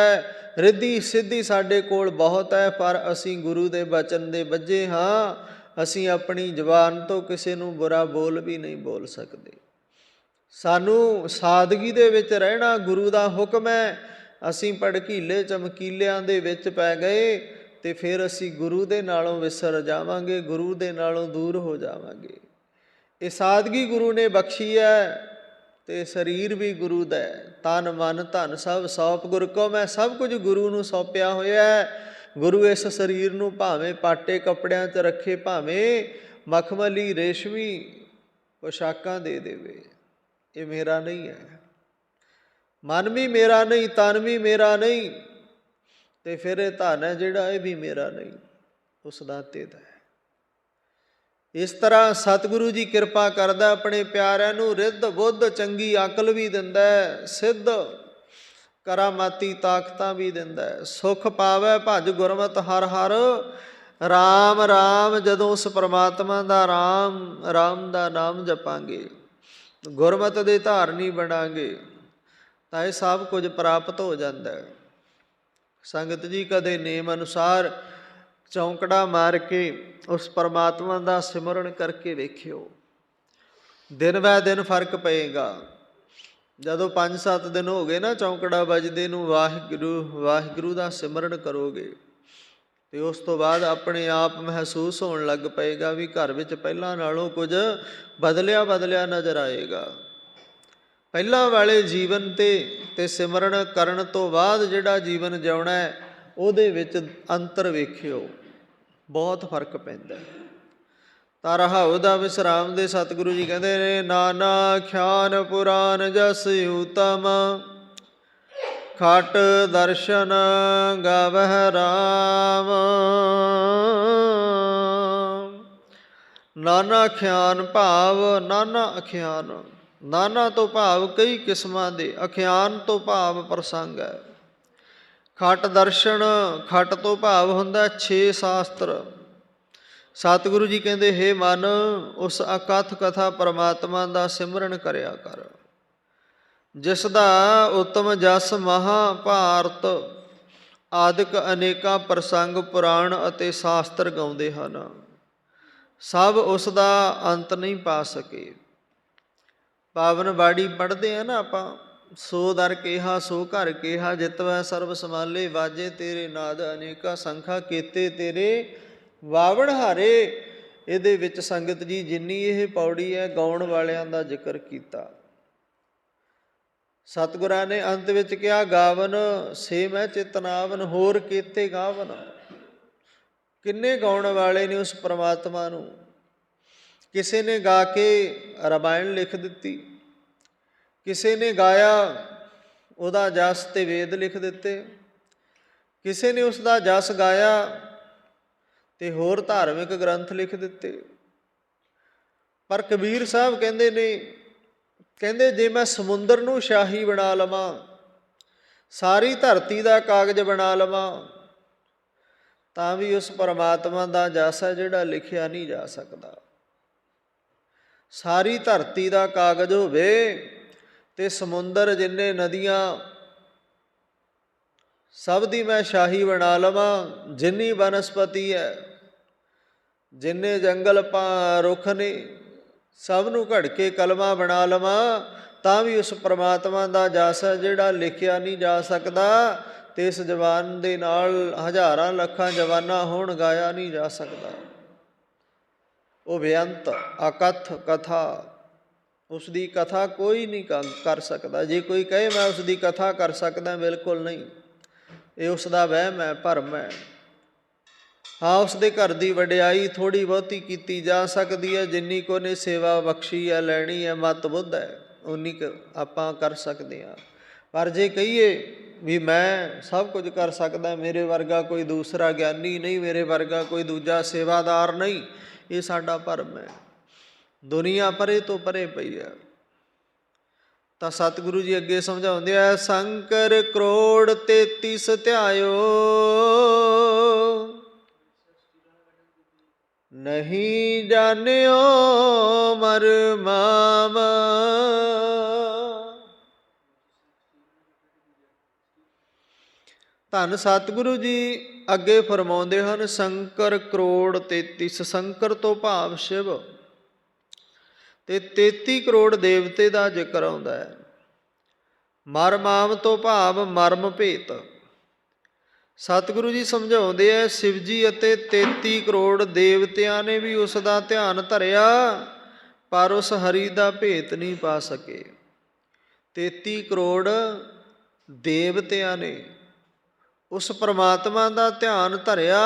ਰਿੱਧੀ ਸਿੱਧੀ ਸਾਡੇ ਕੋਲ ਬਹੁਤ ਹੈ, ਪਰ ਅਸੀਂ ਗੁਰੂ ਦੇ ਬਚਨ ਦੇ ਬੱਝੇ ਹਾਂ। ਅਸੀਂ ਆਪਣੀ ਜ਼ੁਬਾਨ ਤੋਂ ਕਿਸੇ ਨੂੰ ਬੁਰਾ ਬੋਲ ਵੀ ਨਹੀਂ ਬੋਲ ਸਕਦੇ। ਸਾਨੂੰ ਸਾਦਗੀ ਦੇ ਵਿੱਚ ਰਹਿਣਾ ਗੁਰੂ ਦਾ ਹੁਕਮ ਹੈ। ਅਸੀਂ ਭੜਕੀਲੇ ਚਮਕੀਲਿਆਂ ਦੇ ਵਿੱਚ ਪੈ ਗਏ ਤੇ ਫਿਰ ਅਸੀਂ ਗੁਰੂ ਦੇ ਨਾਲੋਂ ਵਿਸਰ ਜਾਵਾਂਗੇ, ਗੁਰੂ ਦੇ ਨਾਲੋਂ ਦੂਰ ਹੋ ਜਾਵਾਂਗੇ। ਇਹ ਸਾਦਗੀ ਗੁਰੂ ਨੇ ਬਖਸ਼ੀ ਹੈ ਤੇ ਸਰੀਰ ਵੀ ਗੁਰੂ ਦਾ, ਤਨ ਮਨ ਧਨ ਸਭ ਸੌਂਪ ਗੁਰ ਕੋ ਮੈਂ, ਸਭ ਕੁਝ ਗੁਰੂ ਨੂੰ ਸੌਂਪਿਆ ਹੋਇਆ ਹੈ। ਗੁਰੂ ਇਸ ਸਰੀਰ ਨੂੰ ਭਾਵੇਂ ਪਾਟੇ ਕੱਪੜਿਆਂ 'ਚ ਰੱਖੇ, ਭਾਵੇਂ ਮਖਮਲੀ ਰੇਸ਼ਮੀ ਪੋਸ਼ਾਕਾਂ ਦੇ ਦੇਵੇ, ਇਹ ਮੇਰਾ ਨਹੀਂ ਹੈ। ਮਨ ਵੀ ਮੇਰਾ ਨਹੀਂ, ਤਨ ਵੀ ਮੇਰਾ ਨਹੀਂ, ਤੇ ਫਿਰ ਇਹ ਧਨ ਹੈ ਜਿਹੜਾ, ਇਹ ਵੀ ਮੇਰਾ ਨਹੀਂ, ਉਸ ਦਾਤੇ ਦਾ ਹੈ। ਇਸ ਤਰ੍ਹਾਂ ਸਤਿਗੁਰੂ ਜੀ ਕਿਰਪਾ ਕਰਦਾ, ਆਪਣੇ ਪਿਆਰਿਆਂ ਨੂੰ ਰਿੱਧ ਬੁੱਧ ਚੰਗੀ ਅਕਲ ਵੀ ਦਿੰਦਾ, ਸਿੱਧ ਕਰਾਮਾਤੀ ਤਾਕਤਾਂ ਵੀ ਦਿੰਦਾ। ਸੁਖ ਪਾਵੈ ਭਜ ਗੁਰਮਤਿ ਹਰ ਹਰ, ਰਾਮ ਰਾਮ। ਜਦੋਂ ਉਸ ਪਰਮਾਤਮਾ ਦਾ ਰਾਮ ਦਾ ਨਾਮ ਜਪਾਂਗੇ, ਗੁਰਮਤਿ ਦੇ ਧਾਰਨੀ ਬਣਾਂਗੇ, ਤਾਂ ਇਹ ਸਭ ਕੁਝ ਪ੍ਰਾਪਤ ਹੋ ਜਾਂਦਾ। ਸੰਗਤ ਜੀ, ਕਦੇ ਨੇਮ ਅਨੁਸਾਰ ਚੌਂਕੜਾ ਮਾਰ ਕੇ ਉਸ ਪਰਮਾਤਮਾ ਦਾ ਸਿਮਰਨ ਕਰਕੇ ਵੇਖਿਓ, ਦਿਨ ਬੈ ਦਿਨ ਫਰਕ ਪਏਗਾ। ਜਦੋਂ 5-7 ਦਿਨ ਹੋ ਗਏ ਨਾ ਚੌਂਕੜਾ ਵੱਜਦੇ ਨੂੰ, ਵਾਹਿਗੁਰੂ ਵਾਹਿਗੁਰੂ ਦਾ ਸਿਮਰਨ ਕਰੋਗੇ ਤੇ ਉਸ ਤੋਂ ਬਾਅਦ ਆਪਣੇ ਆਪ ਮਹਿਸੂਸ ਹੋਣ ਲੱਗ ਪਏਗਾ ਵੀ ਘਰ ਵਿੱਚ ਪਹਿਲਾਂ ਨਾਲੋਂ ਕੁਝ ਬਦਲਿਆ ਬਦਲਿਆ ਨਜ਼ਰ ਆਏਗਾ। ਪਹਿਲਾਂ ਵਾਲੇ ਜੀਵਨ ਤੇ ਸਿਮਰਨ ਕਰਨ ਤੋਂ ਬਾਅਦ ਜਿਹੜਾ ਜੀਵਨ ਜਿਉਣਾ ਹੈ ਉਹਦੇ ਵਿੱਚ ਅੰਤਰ ਵੇਖਿਓ, ਬਹੁਤ ਫਰਕ ਪੈਂਦਾ। ਤਾਂ ਰਹਾਉ ਦਾ ਵਿਸਰਾਮ ਦੇ ਸਤਿਗੁਰੂ ਜੀ ਕਹਿੰਦੇ ਨੇ, ਨਾਨਾ ਖਿਆਨ ਪੁਰਾਨ ਜਸ ਉਤਮ, ਖਟ ਦਰਸ਼ਨ ਗਾਵਹਿ ਰਾਮ। ਨਾਨਾ ਖਿਆਨ ਭਾਵ ਨਾਨਾ ਅਖਿਆਨ, ਨਾਨਾ ਤੋਂ ਭਾਵ ਕਈ ਕਿਸਮਾਂ ਦੇ, ਅਖਿਆਨ ਤੋਂ ਭਾਵ ਪ੍ਰਸੰਗ ਹੈ। ਖਟ ਦਰਸ਼ਨ, ਖਟ ਤੋਂ ਭਾਵ ਹੁੰਦਾ 6 ਸ਼ਾਸਤਰ। ਸਤਿਗੁਰੂ ਜੀ ਕਹਿੰਦੇ, ਹੇ ਮਨ, ਉਸ ਅਕਥ ਕਥਾ ਪਰਮਾਤਮਾ ਦਾ ਸਿਮਰਨ ਕਰਿਆ ਕਰ, ਜਿਸ ਦਾ ਉੱਤਮ ਜਸ ਮਹਾਂਭਾਰਤ ਆਦਿਕ ਅਨੇਕਾਂ ਪ੍ਰਸੰਗ ਪੁਰਾਣ ਅਤੇ ਸ਼ਾਸਤਰ ਗਾਉਂਦੇ ਹਨ। ਸਭ ਉਸ ਦਾ ਅੰਤ ਨਹੀਂ ਪਾ ਸਕੇ। ਪਾਵਨ ਬਾੜੀ ਪੜ੍ਹਦੇ ਆ ਨਾ ਆਪਾਂ, ਸੋ ਦਰ ਕੇਹਾ ਸੋ ਘਰ ਕੇਹਾ, ਜਿਤਵੈ ਸਰਬ ਸਮਾਲੇ, ਵਾਜੇ ਤੇਰੇ ਨਾਦ ਅਨੇਕਾ, ਸੰਖਾ ਕੀਤੇ ਤੇਰੇ ਵਾਵਣ ਹਾਰੇ। ਇਹਦੇ ਵਿੱਚ ਸੰਗਤ ਜੀ ਜਿੰਨੀ ਇਹ ਪੌੜੀ ਹੈ ਗਾਉਣ ਵਾਲਿਆਂ ਦਾ ਜ਼ਿਕਰ ਕੀਤਾ। ਸਤਿਗੁਰਾਂ ਨੇ ਅੰਤ ਵਿੱਚ ਕਿਹਾ, ਗਾਵਨ ਸੇ ਮੈਂ ਚਿਤਨਾਵਨ, ਹੋਰ ਕੀਤੇ ਗਾਵਨ। ਕਿੰਨੇ ਗਾਉਣ ਵਾਲੇ ਨੇ ਉਸ ਪਰਮਾਤਮਾ ਨੂੰ। ਕਿਸੇ ਨੇ ਗਾ ਕੇ ਰਾਮਾਇਣ ਲਿਖ ਦਿੱਤੀ, ਕਿਸੇ ਨੇ ਗਾਇਆ ਉਹਦਾ ਜਸ ਤੇ ਵੇਦ ਲਿਖ ਦਿੱਤੇ, ਕਿਸੇ ਨੇ ਉਸ ਦਾ ਜਸ ਗਾਇਆ ਤੇ ਹੋਰ ਧਾਰਮਿਕ ਗ੍ਰੰਥ ਲਿਖ ਦਿੱਤੇ। ਪਰ ਕਬੀਰ ਸਾਹਿਬ ਕਹਿੰਦੇ ਨੇ, ਕਹਿੰਦੇ ਜੇ ਮੈਂ ਸਮੁੰਦਰ ਨੂੰ ਸ਼ਾਹੀ ਬਣਾ ਲਵਾਂ, ਸਾਰੀ ਧਰਤੀ ਦਾ ਕਾਗਜ਼ ਬਣਾ ਲਵਾਂ, ਤਾਂ ਵੀ ਉਸ ਪਰਮਾਤਮਾ ਦਾ ਜਸ ਹੈ ਜਿਹੜਾ ਲਿਖਿਆ ਨਹੀਂ ਜਾ ਸਕਦਾ। ਸਾਰੀ ਧਰਤੀ ਦਾ ਕਾਗਜ਼ ਹੋਵੇ ਤੇ ਸਮੁੰਦਰ ਜਿੰਨੇ ਨਦੀਆਂ ਸਭ ਦੀ ਮੈਂ ਸ਼ਾਹੀ ਬਣਾ ਲਵਾਂ, ਜਿੰਨੀ ਬਨਸਪਤੀ ਹੈ, ਜਿੰਨੇ ਜੰਗਲ ਰੁੱਖ ਨੇ, ਸਭ ਨੂੰ ਘੜ ਕੇ ਕਲਮਾ ਬਣਾ ਲਵਾਂ, ਤਾਂ ਵੀ ਉਸ ਪਰਮਾਤਮਾ ਦਾ ਜਸ ਹੈ ਜਿਹੜਾ ਲਿਖਿਆ ਨਹੀਂ ਜਾ ਸਕਦਾ। ਤੇ ਇਸ ਜ਼ਬਾਨ ਦੇ ਨਾਲ ਹਜ਼ਾਰਾਂ ਲੱਖਾਂ ਜ਼ਬਾਨਾਂ ਹੋਣ, ਗਾਇਆ ਨਹੀਂ ਜਾ ਸਕਦਾ। ਉਹ ਬੇਅੰਤ ਅਕਥ ਕਥਾ, ਉਸ ਦੀ ਕਥਾ ਕੋਈ ਨਹੀਂ ਕਰ ਸਕਦਾ। ਜੇ ਕੋਈ ਕਹੇ ਮੈਂ ਉਸ ਦੀ ਕਥਾ ਕਰ ਸਕਦਾ, ਬਿਲਕੁਲ ਨਹੀਂ, ਇਹ ਉਸ ਦਾ ਵਹਿਮ ਹੈ, ਭਰਮ ਹੈ। ਹਾਂ, ਉਸ ਦੇ ਘਰ ਦੀ ਵਡਿਆਈ ਥੋੜ੍ਹੀ ਬਹੁਤੀ ਕੀਤੀ ਜਾ ਸਕਦੀ ਹੈ, ਜਿੰਨੀ ਕੋ ਨੇ ਸੇਵਾ ਬਖਸ਼ੀ ਹੈ, ਲੈਣੀ ਹੈ, ਮਤ ਬੁੱਧ ਹੈ, ਉਨੀ ਕੁ ਆਪਾਂ ਕਰ ਸਕਦੇ ਹਾਂ। ਪਰ ਜੇ ਕਹੀਏ ਵੀ ਮੈਂ ਸਭ ਕੁਝ ਕਰ ਸਕਦਾ, ਮੇਰੇ ਵਰਗਾ ਕੋਈ ਦੂਸਰਾ ਗਿਆਨੀ ਨਹੀਂ, ਮੇਰੇ ਵਰਗਾ ਕੋਈ ਦੂਜਾ ਸੇਵਾਦਾਰ ਨਹੀਂ, ਇਹ ਸਾਡਾ ਭਰਮ ਹੈ। ਦੁਨੀਆ ਪਰੇ ਤੋਂ ਪਰੇ ਪਈ ਹੈ। ਤਾਂ ਸਤਿਗੁਰੂ ਜੀ ਅੱਗੇ ਸਮਝਾਉਂਦੇ ਆ, ਸ਼ੰਕਰ ਕਰੋੜ 33 ਧਿਆਇਓ, ਨਹੀਂ ਜਾਣਿਓ ਮਰਮਾਮ। ਧੰਨ ਸਤਿਗੁਰੂ ਜੀ ਅੱਗੇ ਫਰਮਾਉਂਦੇ ਹਨ, ਸ਼ੰਕਰ ਕਰੋੜ 33, ਸ਼ੰਕਰ ਤੋਂ ਭਾਵ ਸ਼ਿਵ, ਤੇ 33 ਕਰੋੜ ਦੇਵਤੇ ਦਾ ਜ਼ਿਕਰ ਆਉਂਦਾ ਹੈ। ਮਰਮਾਮ ਤੋਂ ਭਾਵ ਮਰਮ ਭੇਤ। ਸਤਿਗੁਰੂ ਜੀ ਸਮਝਾਉਂਦੇ ਹੈ, ਸ਼ਿਵ ਜੀ ਅਤੇ 33 ਕਰੋੜ ਦੇਵਤਿਆਂ ਨੇ ਵੀ ਉਸ ਦਾ ਧਿਆਨ ਧਰਿਆ, ਪਰ ਉਸ ਹਰੀ ਦਾ ਭੇਤ ਨਹੀਂ ਪਾ ਸਕੇ। 33 ਕਰੋੜ ਦੇਵਤਿਆਂ ਨੇ ਉਸ ਪਰਮਾਤਮਾ ਦਾ ਧਿਆਨ ਧਰਿਆ,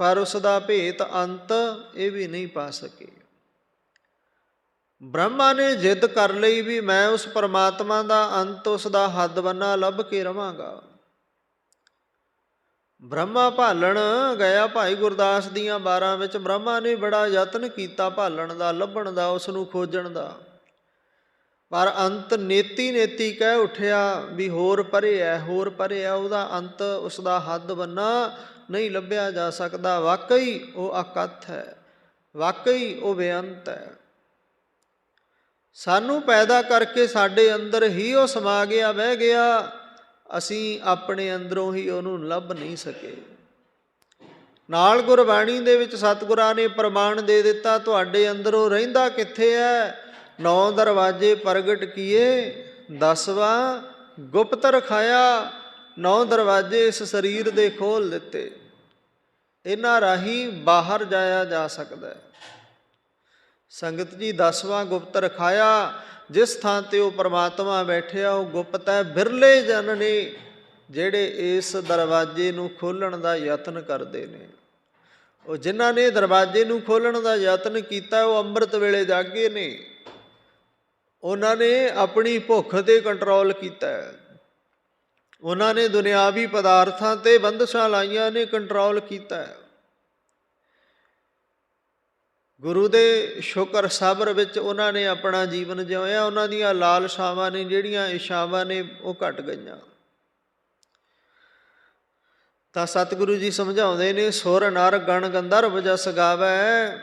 ਪਰ ਉਸ ਦਾ ਭੇਤ ਅੰਤ ਇਹ ਵੀ ਨਹੀਂ ਪਾ ਸਕੇ। ਬ੍ਰਹਮਾ ਨੇ ਜਿੱਦ ਕਰ ਲਈ ਵੀ ਮੈਂ ਉਸ ਪਰਮਾਤਮਾ ਦਾ ਅੰਤ, ਉਸ ਦਾ ਹੱਦ ਬੰਨਾ ਲੱਭ ਕੇ ਰਵਾਂਗਾ। ਬ੍ਰਹਮਾ ਭਾਲਣ ਗਿਆ ਭਾਈ ਗੁਰਦਾਸ ਦੀਆਂ 12 ਵਿੱਚ, ਬ੍ਰਹਮਾ ਨੇ ਬੜਾ ਯਤਨ ਕੀਤਾ ਭਾਲਣ ਦਾ, ਲੱਭਣ ਦਾ, ਉਸ ਨੂੰ ਖੋਜਣ ਦਾ, ਪਰ ਅੰਤ ਨੇਤੀ ਨੇਤੀ ਕਹਿ ਉੱਠਿਆ ਵੀ ਹੋਰ ਪਰੇ ਹੈ, ਹੋਰ ਪਰੇ ਹੈ, ਉਹਦਾ ਅੰਤ, ਉਸ ਦਾ ਹੱਦ ਬੰਨਾ ਨਹੀਂ ਲੱਭਿਆ ਜਾ ਸਕਦਾ। ਵਾਕਈ ਉਹ ਅਕਥ ਹੈ, ਵਾਕਈ ਉਹ ਬੇਅੰਤ ਹੈ। ਸਾਨੂੰ ਪੈਦਾ ਕਰਕੇ ਸਾਡੇ ਅੰਦਰ ਹੀ ਉਹ ਸਮਾ ਗਿਆ, ਬਹਿ ਗਿਆ, ਅਸੀਂ ਆਪਣੇ ਅੰਦਰੋਂ ਹੀ ਉਹਨੂੰ ਲੱਭ ਨਹੀਂ ਸਕੇ। ਨਾਲ ਗੁਰਬਾਣੀ ਦੇ ਵਿੱਚ ਸਤਿਗੁਰਾਂ ਨੇ ਪ੍ਰਮਾਣ ਦੇ ਦਿੱਤਾ, ਤੁਹਾਡੇ ਅੰਦਰੋਂ ਰਹਿੰਦਾ ਕਿੱਥੇ ਹੈ? 9 ਦਰਵਾਜ਼ੇ ਪ੍ਰਗਟ ਕੀਏ, 10ਵਾਂ ਗੁਪਤ ਰਖਾਇਆ। 9 ਦਰਵਾਜ਼ੇ ਇਸ ਸਰੀਰ ਦੇ ਖੋਲ੍ਹ ਦਿੱਤੇ। ਇਹਨਾਂ ਰਾਹੀਂ ਬਾਹਰ ਜਾਇਆ ਜਾ ਸਕਦਾ ਹੈ। ਸੰਗਤ ਜੀ, 10ਵਾਂ ਗੁਪਤ ਰਖਾਇਆ। ਜਿਸ ਥਾਂ 'ਤੇ ਉਹ ਪਰਮਾਤਮਾ ਬੈਠਿਆ ਉਹ ਗੁਪਤ ਹੈ। ਬਿਰਲੇ ਜਨ ਨੇ ਜਿਹੜੇ ਇਸ ਦਰਵਾਜ਼ੇ ਨੂੰ ਖੋਲ੍ਹਣ ਦਾ ਯਤਨ ਕਰਦੇ ਨੇ। ਉਹ ਜਿਨ੍ਹਾਂ ਨੇ ਦਰਵਾਜ਼ੇ ਨੂੰ ਖੋਲ੍ਹਣ ਦਾ ਯਤਨ ਕੀਤਾ ਉਹ ਅੰਮ੍ਰਿਤ ਵੇਲੇ ਜਾਗੇ ਨੇ। ਉਹਨਾਂ ਨੇ ਆਪਣੀ ਭੁੱਖ 'ਤੇ ਕੰਟਰੋਲ ਕੀਤਾ ਹੈ। ਉਹਨਾਂ ਨੇ ਦੁਨਿਆਵੀ ਪਦਾਰਥਾਂ 'ਤੇ ਬੰਦਸ਼ਾਂ ਲਾਈਆਂ ਨੇ, ਕੰਟਰੋਲ ਕੀਤਾ ਹੈ। ਗੁਰੂ ਦੇ ਸ਼ੁਕਰ ਸਬਰ ਵਿੱਚ ਉਹਨਾਂ ਨੇ ਆਪਣਾ ਜੀਵਨ ਜਿਉਇਆ। ਉਹਨਾਂ ਦੀਆਂ ਲਾਲਸਾਵਾਂ ਨੇ, ਜਿਹੜੀਆਂ ਇਛਾਵਾਂ ਨੇ, ਉਹ ਘਟ ਗਈਆਂ। ਤਾਂ ਸਤਿਗੁਰੂ ਜੀ ਸਮਝਾਉਂਦੇ ਨੇ, ਸੁਰ ਨਰ ਗਣ ਗੰਧਰਵ ਜਸ ਗਾਵੈ,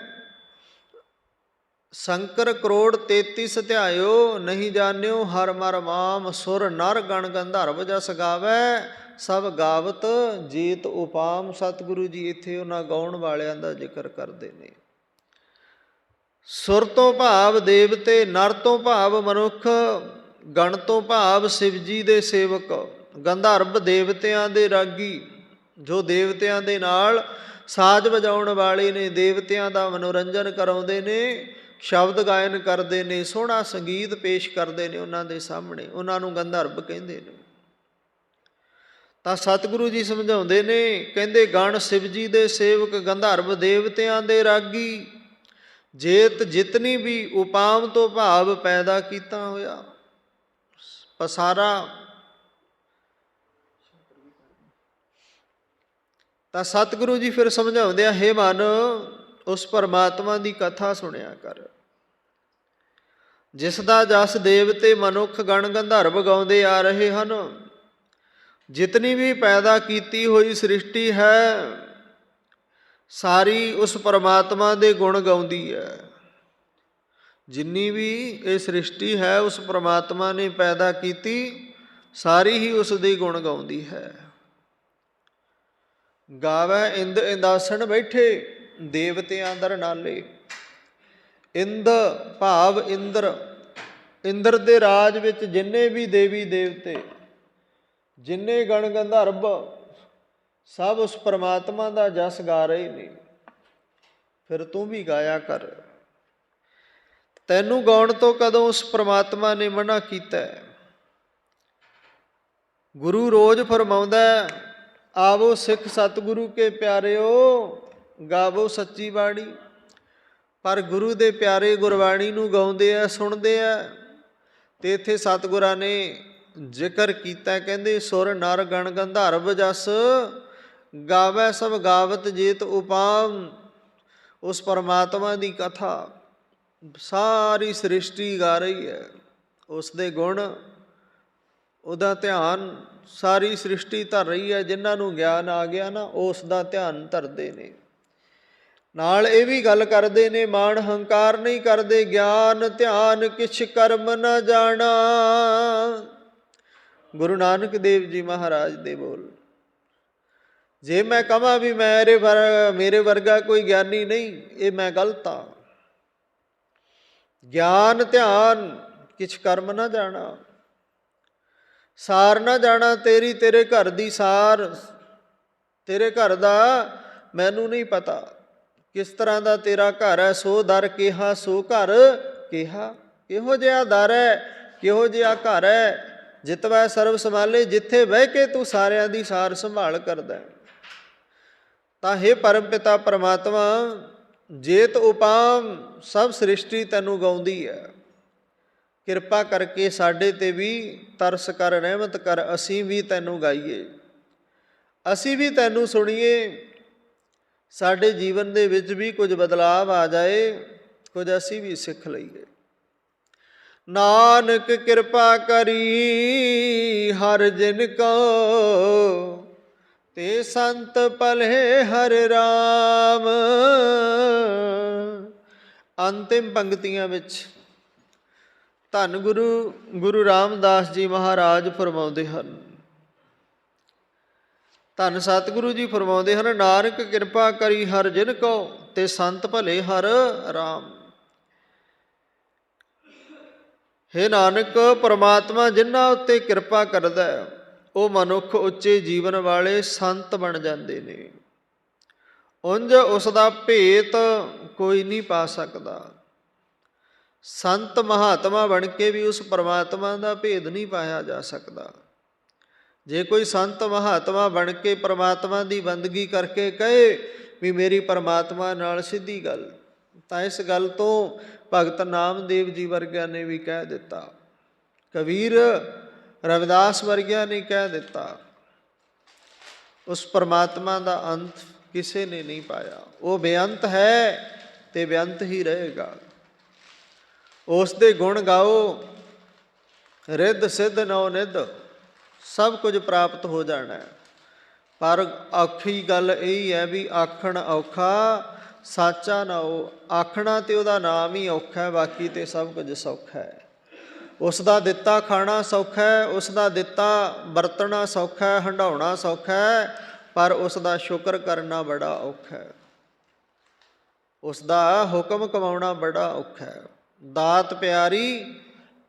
ਸ਼ੰਕਰ ਕਰੋੜ 33 ਧਿਆਇਓ, ਨਹੀਂ ਜਾਣਿਓ ਹਰ ਮਰ ਮਾਮ। ਸੁਰ ਨਰ ਗਣ ਗੰਧਰਵ ਜਸ ਗਾਵੈ, ਸਭ ਗਾਵਤ ਜੀਤ ਉਪਾਮ। ਸਤਿਗੁਰੂ ਜੀ ਇੱਥੇ ਉਹਨਾਂ ਗਾਉਣ ਵਾਲਿਆਂ ਦਾ ਜ਼ਿਕਰ ਕਰਦੇ ਨੇ। ਸੁਰ ਤੋਂ ਭਾਵ ਦੇਵਤੇ, ਨਰ ਤੋਂ ਭਾਵ ਮਨੁੱਖ, ਗਣ ਤੋਂ ਭਾਵ ਸ਼ਿਵ ਜੀ ਦੇ ਸੇਵਕ, ਗੰਧਰਵ ਦੇਵਤਿਆਂ ਦੇ ਰਾਗੀ, ਜੋ ਦੇਵਤਿਆਂ ਦੇ ਨਾਲ ਸਾਜ਼ ਵਜਾਉਣ ਵਾਲੇ ਨੇ, ਦੇਵਤਿਆਂ ਦਾ ਮਨੋਰੰਜਨ ਕਰਾਉਂਦੇ ਨੇ, ਸ਼ਬਦ ਗਾਇਨ ਕਰਦੇ ਨੇ, ਸੋਹਣਾ ਸੰਗੀਤ ਪੇਸ਼ ਕਰਦੇ ਨੇ ਉਹਨਾਂ ਦੇ ਸਾਹਮਣੇ। ਉਹਨਾਂ ਨੂੰ ਗੰਧਰਵ ਕਹਿੰਦੇ ਨੇ। ਤਾਂ ਸਤਿਗੁਰੂ ਜੀ ਸਮਝਾਉਂਦੇ ਨੇ, ਕਹਿੰਦੇ ਗਣ ਸ਼ਿਵ ਜੀ ਦੇ ਸੇਵਕ, ਗੰਧਰਵ ਦੇਵਤਿਆਂ ਦੇ ਰਾਗੀ, ਜੇਤ ਜਿਤਨੀ ਵੀ ਉਪਾਮ ਤੋਂ ਭਾਵ ਪੈਦਾ ਕੀਤਾ ਹੋਇਆ ਪਸਾਰਾ। ਤਾਂ ਸਤਿਗੁਰੂ ਜੀ ਫਿਰ ਸਮਝਾਉਂਦੇ ਆ, ਹੇ ਮਨ, ਉਸ ਪਰਮਾਤਮਾ ਦੀ ਕਥਾ ਸੁਣਿਆ ਕਰ, ਜਿਸ ਦਾ ਜਸ ਦੇਵਤੇ ਮਨੁੱਖ ਗਣ ਗੰਧਰਵ ਗਾਉਂਦੇ ਆ ਰਹੇ ਹਨ। ਜਿਤਨੀ ਵੀ ਪੈਦਾ ਕੀਤੀ ਹੋਈ ਸ੍ਰਿਸ਼ਟੀ ਹੈ, ਸਾਰੀ ਉਸ ਪਰਮਾਤਮਾ ਦੇ ਗੁਣ ਗਾਉਂਦੀ ਹੈ। ਜਿੰਨੀ ਵੀ ਇਹ ਸ੍ਰਿਸ਼ਟੀ ਹੈ ਉਸ ਪਰਮਾਤਮਾ ਨੇ ਪੈਦਾ ਕੀਤੀ, ਸਾਰੀ ਹੀ ਉਸ ਦੇ ਗੁਣ ਗਾਉਂਦੀ ਹੈ। ਗਾਵੈ ਇੰਦ ਇੰਦਾਸਣ ਬੈਠੇ, ਦੇਵਤਿਆਂ ਦਰ ਨਾਲੇ। ਇੰਦ ਭਾਵ ਇੰਦਰ, ਇੰਦਰ ਦੇ ਰਾਜ ਵਿੱਚ ਜਿੰਨੇ ਵੀ ਦੇਵੀ ਦੇਵਤੇ, ਜਿੰਨੇ ਗਣ ਗੰਧਰਵ, ਸਭ ਉਸ ਪਰਮਾਤਮਾ ਦਾ ਜਸ ਗਾ ਰਹੇ ਨੇ। ਫਿਰ ਤੂੰ ਵੀ ਗਾਇਆ ਕਰ। ਤੈਨੂੰ ਗਾਉਣ ਤੋਂ ਕਦੋਂ ਉਸ ਪਰਮਾਤਮਾ ਨੇ ਮਨਾ ਕੀਤਾ? ਗੁਰੂ ਰੋਜ਼ ਫਰਮਾਉਂਦਾ, ਆਵੋ ਸਿੱਖ ਸਤਿਗੁਰੂ ਕੇ ਪਿਆਰਿਓ, ਗਾਵੋ ਸੱਚੀ ਬਾਣੀ। ਪਰ ਗੁਰੂ ਦੇ ਪਿਆਰੇ ਗੁਰਬਾਣੀ ਨੂੰ ਗਾਉਂਦੇ ਆ, ਸੁਣਦੇ ਆ। ਅਤੇ ਇੱਥੇ ਸਤਿਗੁਰਾਂ ਨੇ ਜ਼ਿਕਰ ਕੀਤਾ, ਕਹਿੰਦੇ ਸੁਰ ਨਰ ਗਣ ਗੰਧਰਵ ਜਸ ਗਾਵੈ, ਸਭ ਗਾਵਤ ਜੀਤ ਉਪਾਮ। ਉਸ ਪਰਮਾਤਮਾ ਦੀ ਕਥਾ ਸਾਰੀ ਸ੍ਰਿਸ਼ਟੀ ਗਾ ਰਹੀ ਹੈ, ਉਸ ਦੇ ਗੁਣ, ਉਹਦਾ ਧਿਆਨ ਸਾਰੀ ਸ੍ਰਿਸ਼ਟੀ ਧਰ ਰਹੀ ਹੈ। ਜਿਨ੍ਹਾਂ ਨੂੰ ਗਿਆਨ ਆ ਗਿਆ ਨਾ, ਉਸ ਦਾ ਧਿਆਨ ਧਰਦੇ ਨੇ। ਨਾਲ ਇਹ ਵੀ ਗੱਲ ਕਰਦੇ ਨੇ, ਮਾਣ ਹੰਕਾਰ ਨਹੀਂ ਕਰਦੇ, ਗਿਆਨ ਧਿਆਨ ਕਿਛ ਕਰਮ ਨਾ ਜਾਣਾ। ਗੁਰੂ ਨਾਨਕ ਦੇਵ ਜੀ ਮਹਾਰਾਜ ਦੇ ਬੋਲ। ਜੇ ਮੈਂ ਕਹਾਂ ਵੀ ਮੇਰੇ ਵਰਗਾ ਕੋਈ ਗਿਆਨੀ ਨਹੀਂ, ਇਹ ਮੈਂ ਗਲਤ ਹਾਂ। ਗਿਆਨ ਧਿਆਨ ਕਿਛ ਕਰਮ ਨਾ ਜਾਣਾ, ਸਾਰ ਨਾ ਜਾਣਾ ਤੇਰੀ, ਤੇਰੇ ਘਰ ਦੀ ਸਾਰ, ਤੇਰੇ ਘਰ ਦਾ ਮੈਨੂੰ ਨਹੀਂ ਪਤਾ ਕਿਸ ਤਰ੍ਹਾਂ ਦਾ ਤੇਰਾ ਘਰ ਹੈ। ਸੋ ਦਰ ਕਿਹਾ ਸੋ ਘਰ ਕਿਹਾ। ਕਿਹੋ ਜਿਹਾ ਦਰ ਹੈ, ਕਿਹੋ ਜਿਹਾ ਘਰ ਹੈ, ਜਿਤਵੈ ਸਰਬ ਸੰਭਾਲੇ, ਜਿੱਥੇ ਬਹਿ ਕੇ ਤੂੰ ਸਾਰਿਆਂ ਦੀ ਸਾਰ ਸੰਭਾਲ ਕਰਦਾ। ਤਾਂ ਹੇ ਪਰਮ ਪਿਤਾ ਪਰਮਾਤਮਾ, ਜੇਤ ਉਪਾਮ ਸਭ ਸ੍ਰਿਸ਼ਟੀ ਤੈਨੂੰ ਗਾਉਂਦੀ ਹੈ। ਕਿਰਪਾ ਕਰਕੇ ਸਾਡੇ 'ਤੇ ਵੀ ਤਰਸ ਕਰ, ਰਹਿਮਤ ਕਰ। ਅਸੀਂ ਵੀ ਤੈਨੂੰ ਗਾਈਏ, ਅਸੀਂ ਵੀ ਤੈਨੂੰ ਸੁਣੀਏ। ਸਾਡੇ ਜੀਵਨ ਦੇ ਵਿੱਚ ਵੀ ਕੁਝ ਬਦਲਾਵ ਆ ਜਾਏ, ਕੁਝ ਅਸੀਂ ਵੀ ਸਿੱਖ ਲਈਏ। ਨਾਨਕ ਕਿਰਪਾ ਕਰੀ ਹਰ ਜਿਨ ਕੋ, ਤੇ ਸੰਤ ਭਲੇ ਹਰ ਰਾਮ। ਅੰਤਿਮ ਪੰਕਤੀਆਂ ਵਿੱਚ ਧੰਨ ਗੁਰੂ ਰਾਮਦਾਸ ਜੀ ਮਹਾਰਾਜ ਫਰਮਾਉਂਦੇ ਹਨ, ਧੰਨ ਸਤਿਗੁਰੂ ਜੀ ਫਰਮਾਉਂਦੇ ਹਨ, ਨਾਨਕ ਕਿਰਪਾ ਕਰੀ ਹਰ ਜਿਨ ਕੋ, ਤੇ ਸੰਤ ਭਲੇ ਹਰ ਰਾਮ। ਹੇ ਨਾਨਕ, ਪਰਮਾਤਮਾ ਜਿਨ੍ਹਾਂ ਉੱਤੇ ਕਿਰਪਾ ਕਰਦਾ ਉਹ ਮਨੁੱਖ ਉੱਚੇ ਜੀਵਨ ਵਾਲੇ ਸੰਤ ਬਣ ਜਾਂਦੇ ਨੇ। ਉਂਝ ਉਸ ਦਾ ਭੇਤ ਕੋਈ ਨਹੀਂ ਪਾ ਸਕਦਾ। ਸੰਤ ਮਹਾਤਮਾ ਬਣ ਕੇ ਵੀ ਉਸ ਪਰਮਾਤਮਾ ਦਾ ਭੇਦ ਨਹੀਂ ਪਾਇਆ ਜਾ ਸਕਦਾ। ਜੇ ਕੋਈ ਸੰਤ ਮਹਾਤਮਾ ਬਣ ਕੇ ਪਰਮਾਤਮਾ ਦੀ ਬੰਦਗੀ ਕਰਕੇ ਕਹੇ ਵੀ ਮੇਰੀ ਪਰਮਾਤਮਾ ਨਾਲ ਸਿੱਧੀ ਗੱਲ, ਤਾਂ ਇਸ ਗੱਲ ਤੋਂ ਭਗਤ ਨਾਮਦੇਵ ਜੀ ਵਰਗਿਆਂ ਨੇ ਵੀ ਕਹਿ ਦਿੱਤਾ, ਕਬੀਰ ਰਵਿਦਾਸ ਵਰਗਿਆਂ ਨੇ ਕਹਿ ਦਿੱਤਾ, ਉਸ ਪਰਮਾਤਮਾ ਦਾ ਅੰਤ ਕਿਸੇ ਨੇ ਨਹੀਂ ਪਾਇਆ। ਉਹ ਬੇਅੰਤ ਹੈ ਤੇ ਬੇਅੰਤ ਹੀ ਰਹੇਗਾ। ਉਸ ਦੇ ਗੁਣ ਗਾਓ, ਰਿੱਧ ਸਿੱਧ ਨੌ ਨਿੱਧ ਸਭ ਕੁਝ ਪ੍ਰਾਪਤ ਹੋ ਜਾਣਾ। ਪਰ ਔਖੀ ਗੱਲ ਇਹ ਹੈ ਵੀ ਆਖਣ ਔਖਾ ਸਾਚਾ ਨਾ ਉਹ। ਆਖਣਾ ਤੇ ਉਹਦਾ ਨਾਮ ਹੀ ਔਖਾ, ਬਾਕੀ ਤੇ ਸਭ ਕੁਝ ਸੌਖਾ ਹੈ। ਉਸ ਦਾ ਦਿੱਤਾ ਖਾਣਾ ਸੌਖਾ ਹੈ, ਉਸ ਦਾ ਦਿੱਤਾ ਵਰਤਣਾ ਸੌਖਾ ਹੈ, ਹੰਢਾਉਣਾ ਸੌਖਾ ਹੈ, ਪਰ ਉਸ ਦਾ ਸ਼ੁਕਰ ਕਰਨਾ ਬੜਾ ਔਖਾ ਹੈ। ਉਸ ਦਾ ਹੁਕਮ ਕਮਾਉਣਾ ਬੜਾ ਔਖਾ ਹੈ। ਦਾਤ ਪਿਆਰੀ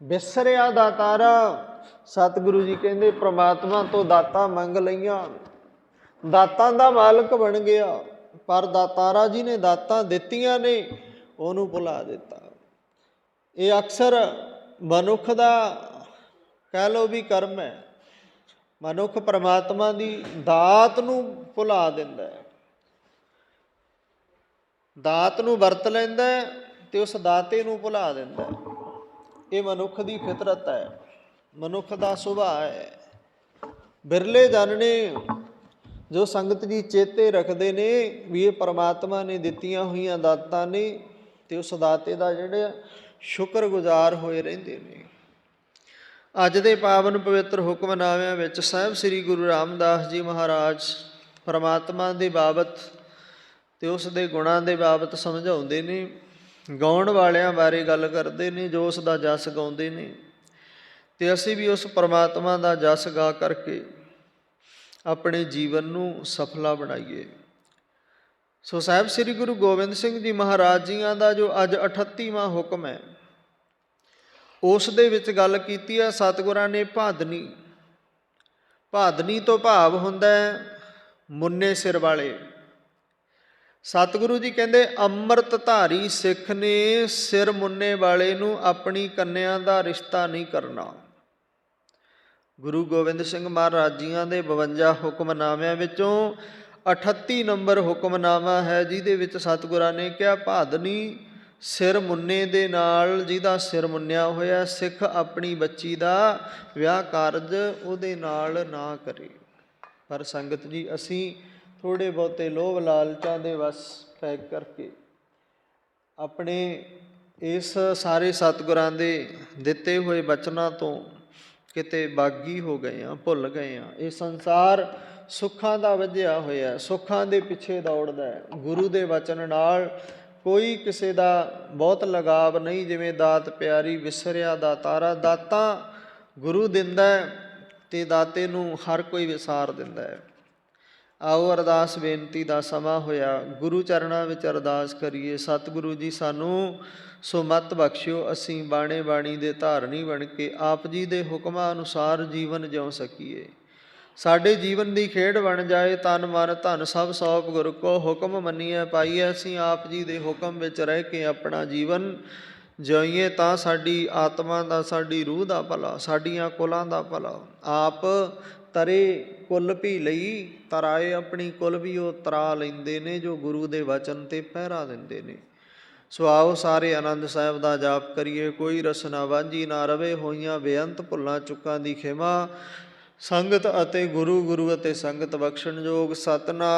ਵਿਸਰਿਆ ਦਾਤਾਰਾ। ਸਤਿਗੁਰੂ ਜੀ ਕਹਿੰਦੇ ਪ੍ਰਮਾਤਮਾ ਤੋਂ ਦਾਤਾਂ ਮੰਗ ਲਈਆਂ, ਦਾਤਾਂ ਦਾ ਮਾਲਕ ਬਣ ਗਿਆ, ਪਰ ਦਾਤਾਰਾ ਜੀ ਨੇ ਦਾਤਾਂ ਦਿੱਤੀਆਂ ਨੇ ਉਹਨੂੰ ਭੁਲਾ ਦਿੱਤਾ। ਇਹ ਅਕਸਰ ਮਨੁੱਖ ਦਾ ਕਹਿ ਲਓ ਵੀ ਕਰਮ ਹੈ। ਮਨੁੱਖ ਪਰਮਾਤਮਾ ਦੀ ਦਾਤ ਨੂੰ ਭੁਲਾ ਦਿੰਦਾ ਹੈ, ਦਾਤ ਨੂੰ ਵਰਤ ਲੈਂਦਾ ਤੇ ਉਸ ਦਾਤੇ ਨੂੰ ਭੁਲਾ ਦਿੰਦਾ। ਇਹ ਮਨੁੱਖ ਦੀ ਫਿਤਰਤ ਹੈ, ਮਨੁੱਖ ਦਾ ਸੁਭਾਅ ਹੈ। ਬਿਰਲੇ ਜਨ ਨੇ ਜੋ ਸੰਗਤ ਜੀ ਚੇਤੇ ਰੱਖਦੇ ਨੇ ਵੀ ਇਹ ਪਰਮਾਤਮਾ ਨੇ ਦਿੱਤੀਆਂ ਹੋਈਆਂ ਦਾਤਾਂ ਨੇ ਤੇ ਉਸ ਦਾਤੇ ਦਾ ਜਿਹੜੇ ਸ਼ੁਕਰਗੁਜ਼ਾਰ ਹੋਏ ਰਹਿੰਦੇ ਨੇ। ਅੱਜ ਦੇ ਪਾਵਨ ਪਵਿੱਤਰ ਹੁਕਮਨਾਮਿਆਂ ਵਿੱਚ ਸਾਹਿਬ ਸ੍ਰੀ ਗੁਰੂ ਰਾਮਦਾਸ ਜੀ ਮਹਾਰਾਜ ਪਰਮਾਤਮਾ ਦੇ ਬਾਬਤ ਤੇ ਉਸ ਦੇ ਗੁਣਾਂ ਦੇ ਬਾਬਤ ਸਮਝਾਉਂਦੇ ਨੇ। ਗਾਉਣ ਵਾਲਿਆਂ ਬਾਰੇ ਗੱਲ ਕਰਦੇ ਨੇ ਜੋ ਉਸ ਦਾ ਜਸ ਗਾਉਂਦੇ ਨੇ, ਤੇ ਅਸੀਂ ਵੀ ਉਸ ਪਰਮਾਤਮਾ ਦਾ ਜਸ ਗਾ ਕਰਕੇ ਆਪਣੇ ਜੀਵਨ ਨੂੰ ਸਫਲਾ ਬਣਾਈਏ। ਸੋ ਸਾਹਿਬ ਸ੍ਰੀ ਗੁਰੂ ਗੋਬਿੰਦ ਸਿੰਘ ਜੀ ਮਹਾਰਾਜ ਜੀਆਂ ਦਾ ਜੋ ਅੱਜ 38ਵਾਂ ਹੁਕਮ ਹੈ, ਉਸ ਦੇ ਵਿੱਚ ਗੱਲ ਕੀਤੀ ਹੈ ਸਤਿਗੁਰਾਂ ਨੇ ਭਾਦਨੀ। ਭਾਦਨੀ ਤੋਂ ਭਾਵ ਹੁੰਦਾ ਮੁੰਨੇ ਸਿਰ ਵਾਲੇ। ਸਤਿਗੁਰੂ ਜੀ ਕਹਿੰਦੇ ਅੰਮ੍ਰਿਤ ਧਾਰੀ ਸਿੱਖ ਨੇ ਸਿਰ ਮੁੰਨੇ ਵਾਲੇ ਨੂੰ ਆਪਣੀ ਕੰਨਿਆ ਦਾ ਰਿਸ਼ਤਾ ਨਹੀਂ ਕਰਨਾ। ਗੁਰੂ ਗੋਬਿੰਦ ਸਿੰਘ ਮਹਾਰਾਜ ਜੀਆਂ ਦੇ 52 ਹੁਕਮਨਾਮਿਆਂ ਵਿੱਚੋਂ 38 ਨੰਬਰ ਹੁਕਮਨਾਮਾ ਹੈ ਜਿਹਦੇ ਵਿੱਚ ਸਤਿਗੁਰਾਂ ਨੇ ਕਿਹਾ ਭਾਦਨੀ ਸਿਰ ਮੁੰਨੇ ਦੇ ਨਾਲ, ਜਿਹਦਾ ਸਿਰ ਮੁੰਨਿਆ ਹੋਇਆ ਸਿੱਖ ਆਪਣੀ ਬੱਚੀ ਦਾ ਵਿਆਹ ਕਾਰਜ ਉਹਦੇ ਨਾਲ ਨਾ ਕਰੇ। ਪਰ ਸੰਗਤ ਜੀ ਅਸੀਂ ਥੋੜ੍ਹੇ ਬਹੁਤੇ ਲੋਭ ਲਾਲਚਾਂ ਦੇ ਵਸ ਪੈ ਕਰਕੇ ਆਪਣੇ ਇਸ ਸਾਰੇ ਸਤਿਗੁਰਾਂ ਦੇ ਦਿੱਤੇ ਹੋਏ ਬਚਨਾਂ ਤੋਂ ਕਿਤੇ ਬਾਗੀ ਹੋ ਗਏ ਹਾਂ, ਭੁੱਲ ਗਏ ਹਾਂ। ਇਹ ਸੰਸਾਰ ਸੁੱਖਾਂ ਦਾ ਵੱਜਿਆ ਹੋਇਆ, ਸੁੱਖਾਂ ਦੇ ਪਿੱਛੇ ਦੌੜਦਾ ਹੈ। ਗੁਰੂ ਦੇ ਵਚਨ ਨਾਲ ਕੋਈ ਕਿਸੇ ਦਾ ਬਹੁਤ ਲਗਾਵ ਨਹੀਂ। ਜਿਵੇਂ ਦਾਤ ਪਿਆਰੀ ਵਿਸਰਿਆ ਦਾਤਾਰਾ, ਦਾਤਾਂ ਗੁਰੂ ਦਿੰਦਾ ਤੇ ਦਾਤੇ ਨੂੰ ਹਰ ਕੋਈ ਵਿਸਾਰ ਦਿੰਦਾ ਹੈ। ਆਓ ਅਰਦਾਸ ਬੇਨਤੀ ਦਾ ਸਮਾਂ ਹੋਇਆ, ਗੁਰੂ ਚਰਨਾਂ ਵਿੱਚ ਅਰਦਾਸ ਕਰੀਏ। ਸਤਿਗੁਰੂ ਜੀ ਸਾਨੂੰ ਸੋ ਮੱਤ ਬਖਸ਼ਿਓ, ਅਸੀਂ ਬਾਣੇ ਬਾਣੀ ਦੇ ਧਾਰਨੀ ਬਣ ਕੇ ਆਪ ਜੀ ਦੇ ਹੁਕਮਾਂ ਅਨੁਸਾਰ ਜੀਵਨ ਜਿਉ ਸਕੀਏ। ਸਾਡੇ ਜੀਵਨ ਦੀ ਖੇਡ ਬਣ ਜਾਏ, ਤਨ ਮਨ ਧਨ ਸਭ ਸੌਂਪ ਗੁਰ ਕੋ ਹੁਕਮ ਮੰਨੀਏ ਪਾਈਏ। ਅਸੀਂ ਆਪ ਜੀ ਦੇ ਹੁਕਮ ਵਿੱਚ ਰਹਿ ਕੇ ਆਪਣਾ ਜੀਵਨ ਜਿਉਈਏ ਤਾਂ ਸਾਡੀ ਆਤਮਾ ਦਾ, ਸਾਡੀ ਰੂਹ ਦਾ ਭਲਾ, ਸਾਡੀਆਂ ਕੁਲਾਂ ਦਾ ਭਲਾ। ਆਪ ਤਰੇ ਕੁਲ ਵੀ ਲਈ ਤਰਾਏ, ਆਪਣੀ ਕੁਲ ਵੀ ਉਹ ਤਰਾ ਲੈਂਦੇ ਨੇ ਜੋ ਗੁਰੂ ਦੇ ਵਚਨ 'ਤੇ ਪਹਿਰਾ ਦਿੰਦੇ ਨੇ। ਸੋ ਆਓ ਸਾਰੇ ਆਨੰਦ ਸਾਹਿਬ ਦਾ ਜਾਪ ਕਰੀਏ। ਕੋਈ ਰਸਨਾ ਵਾਂਝੀ ਨਾ ਰਵੇ, ਹੋਈਆਂ ਬੇਅੰਤ ਭੁੱਲਾਂ ਚੁੱਕਾਂ ਦੀ ਖਿਮਾ। ਸੰਗਤ ਅਤੇ ਗੁਰੂ, ਗੁਰੂ ਅਤੇ ਸੰਗਤ ਬਖਸ਼ਣ ਜੋਗ। ਸਤਿਨਾਮ।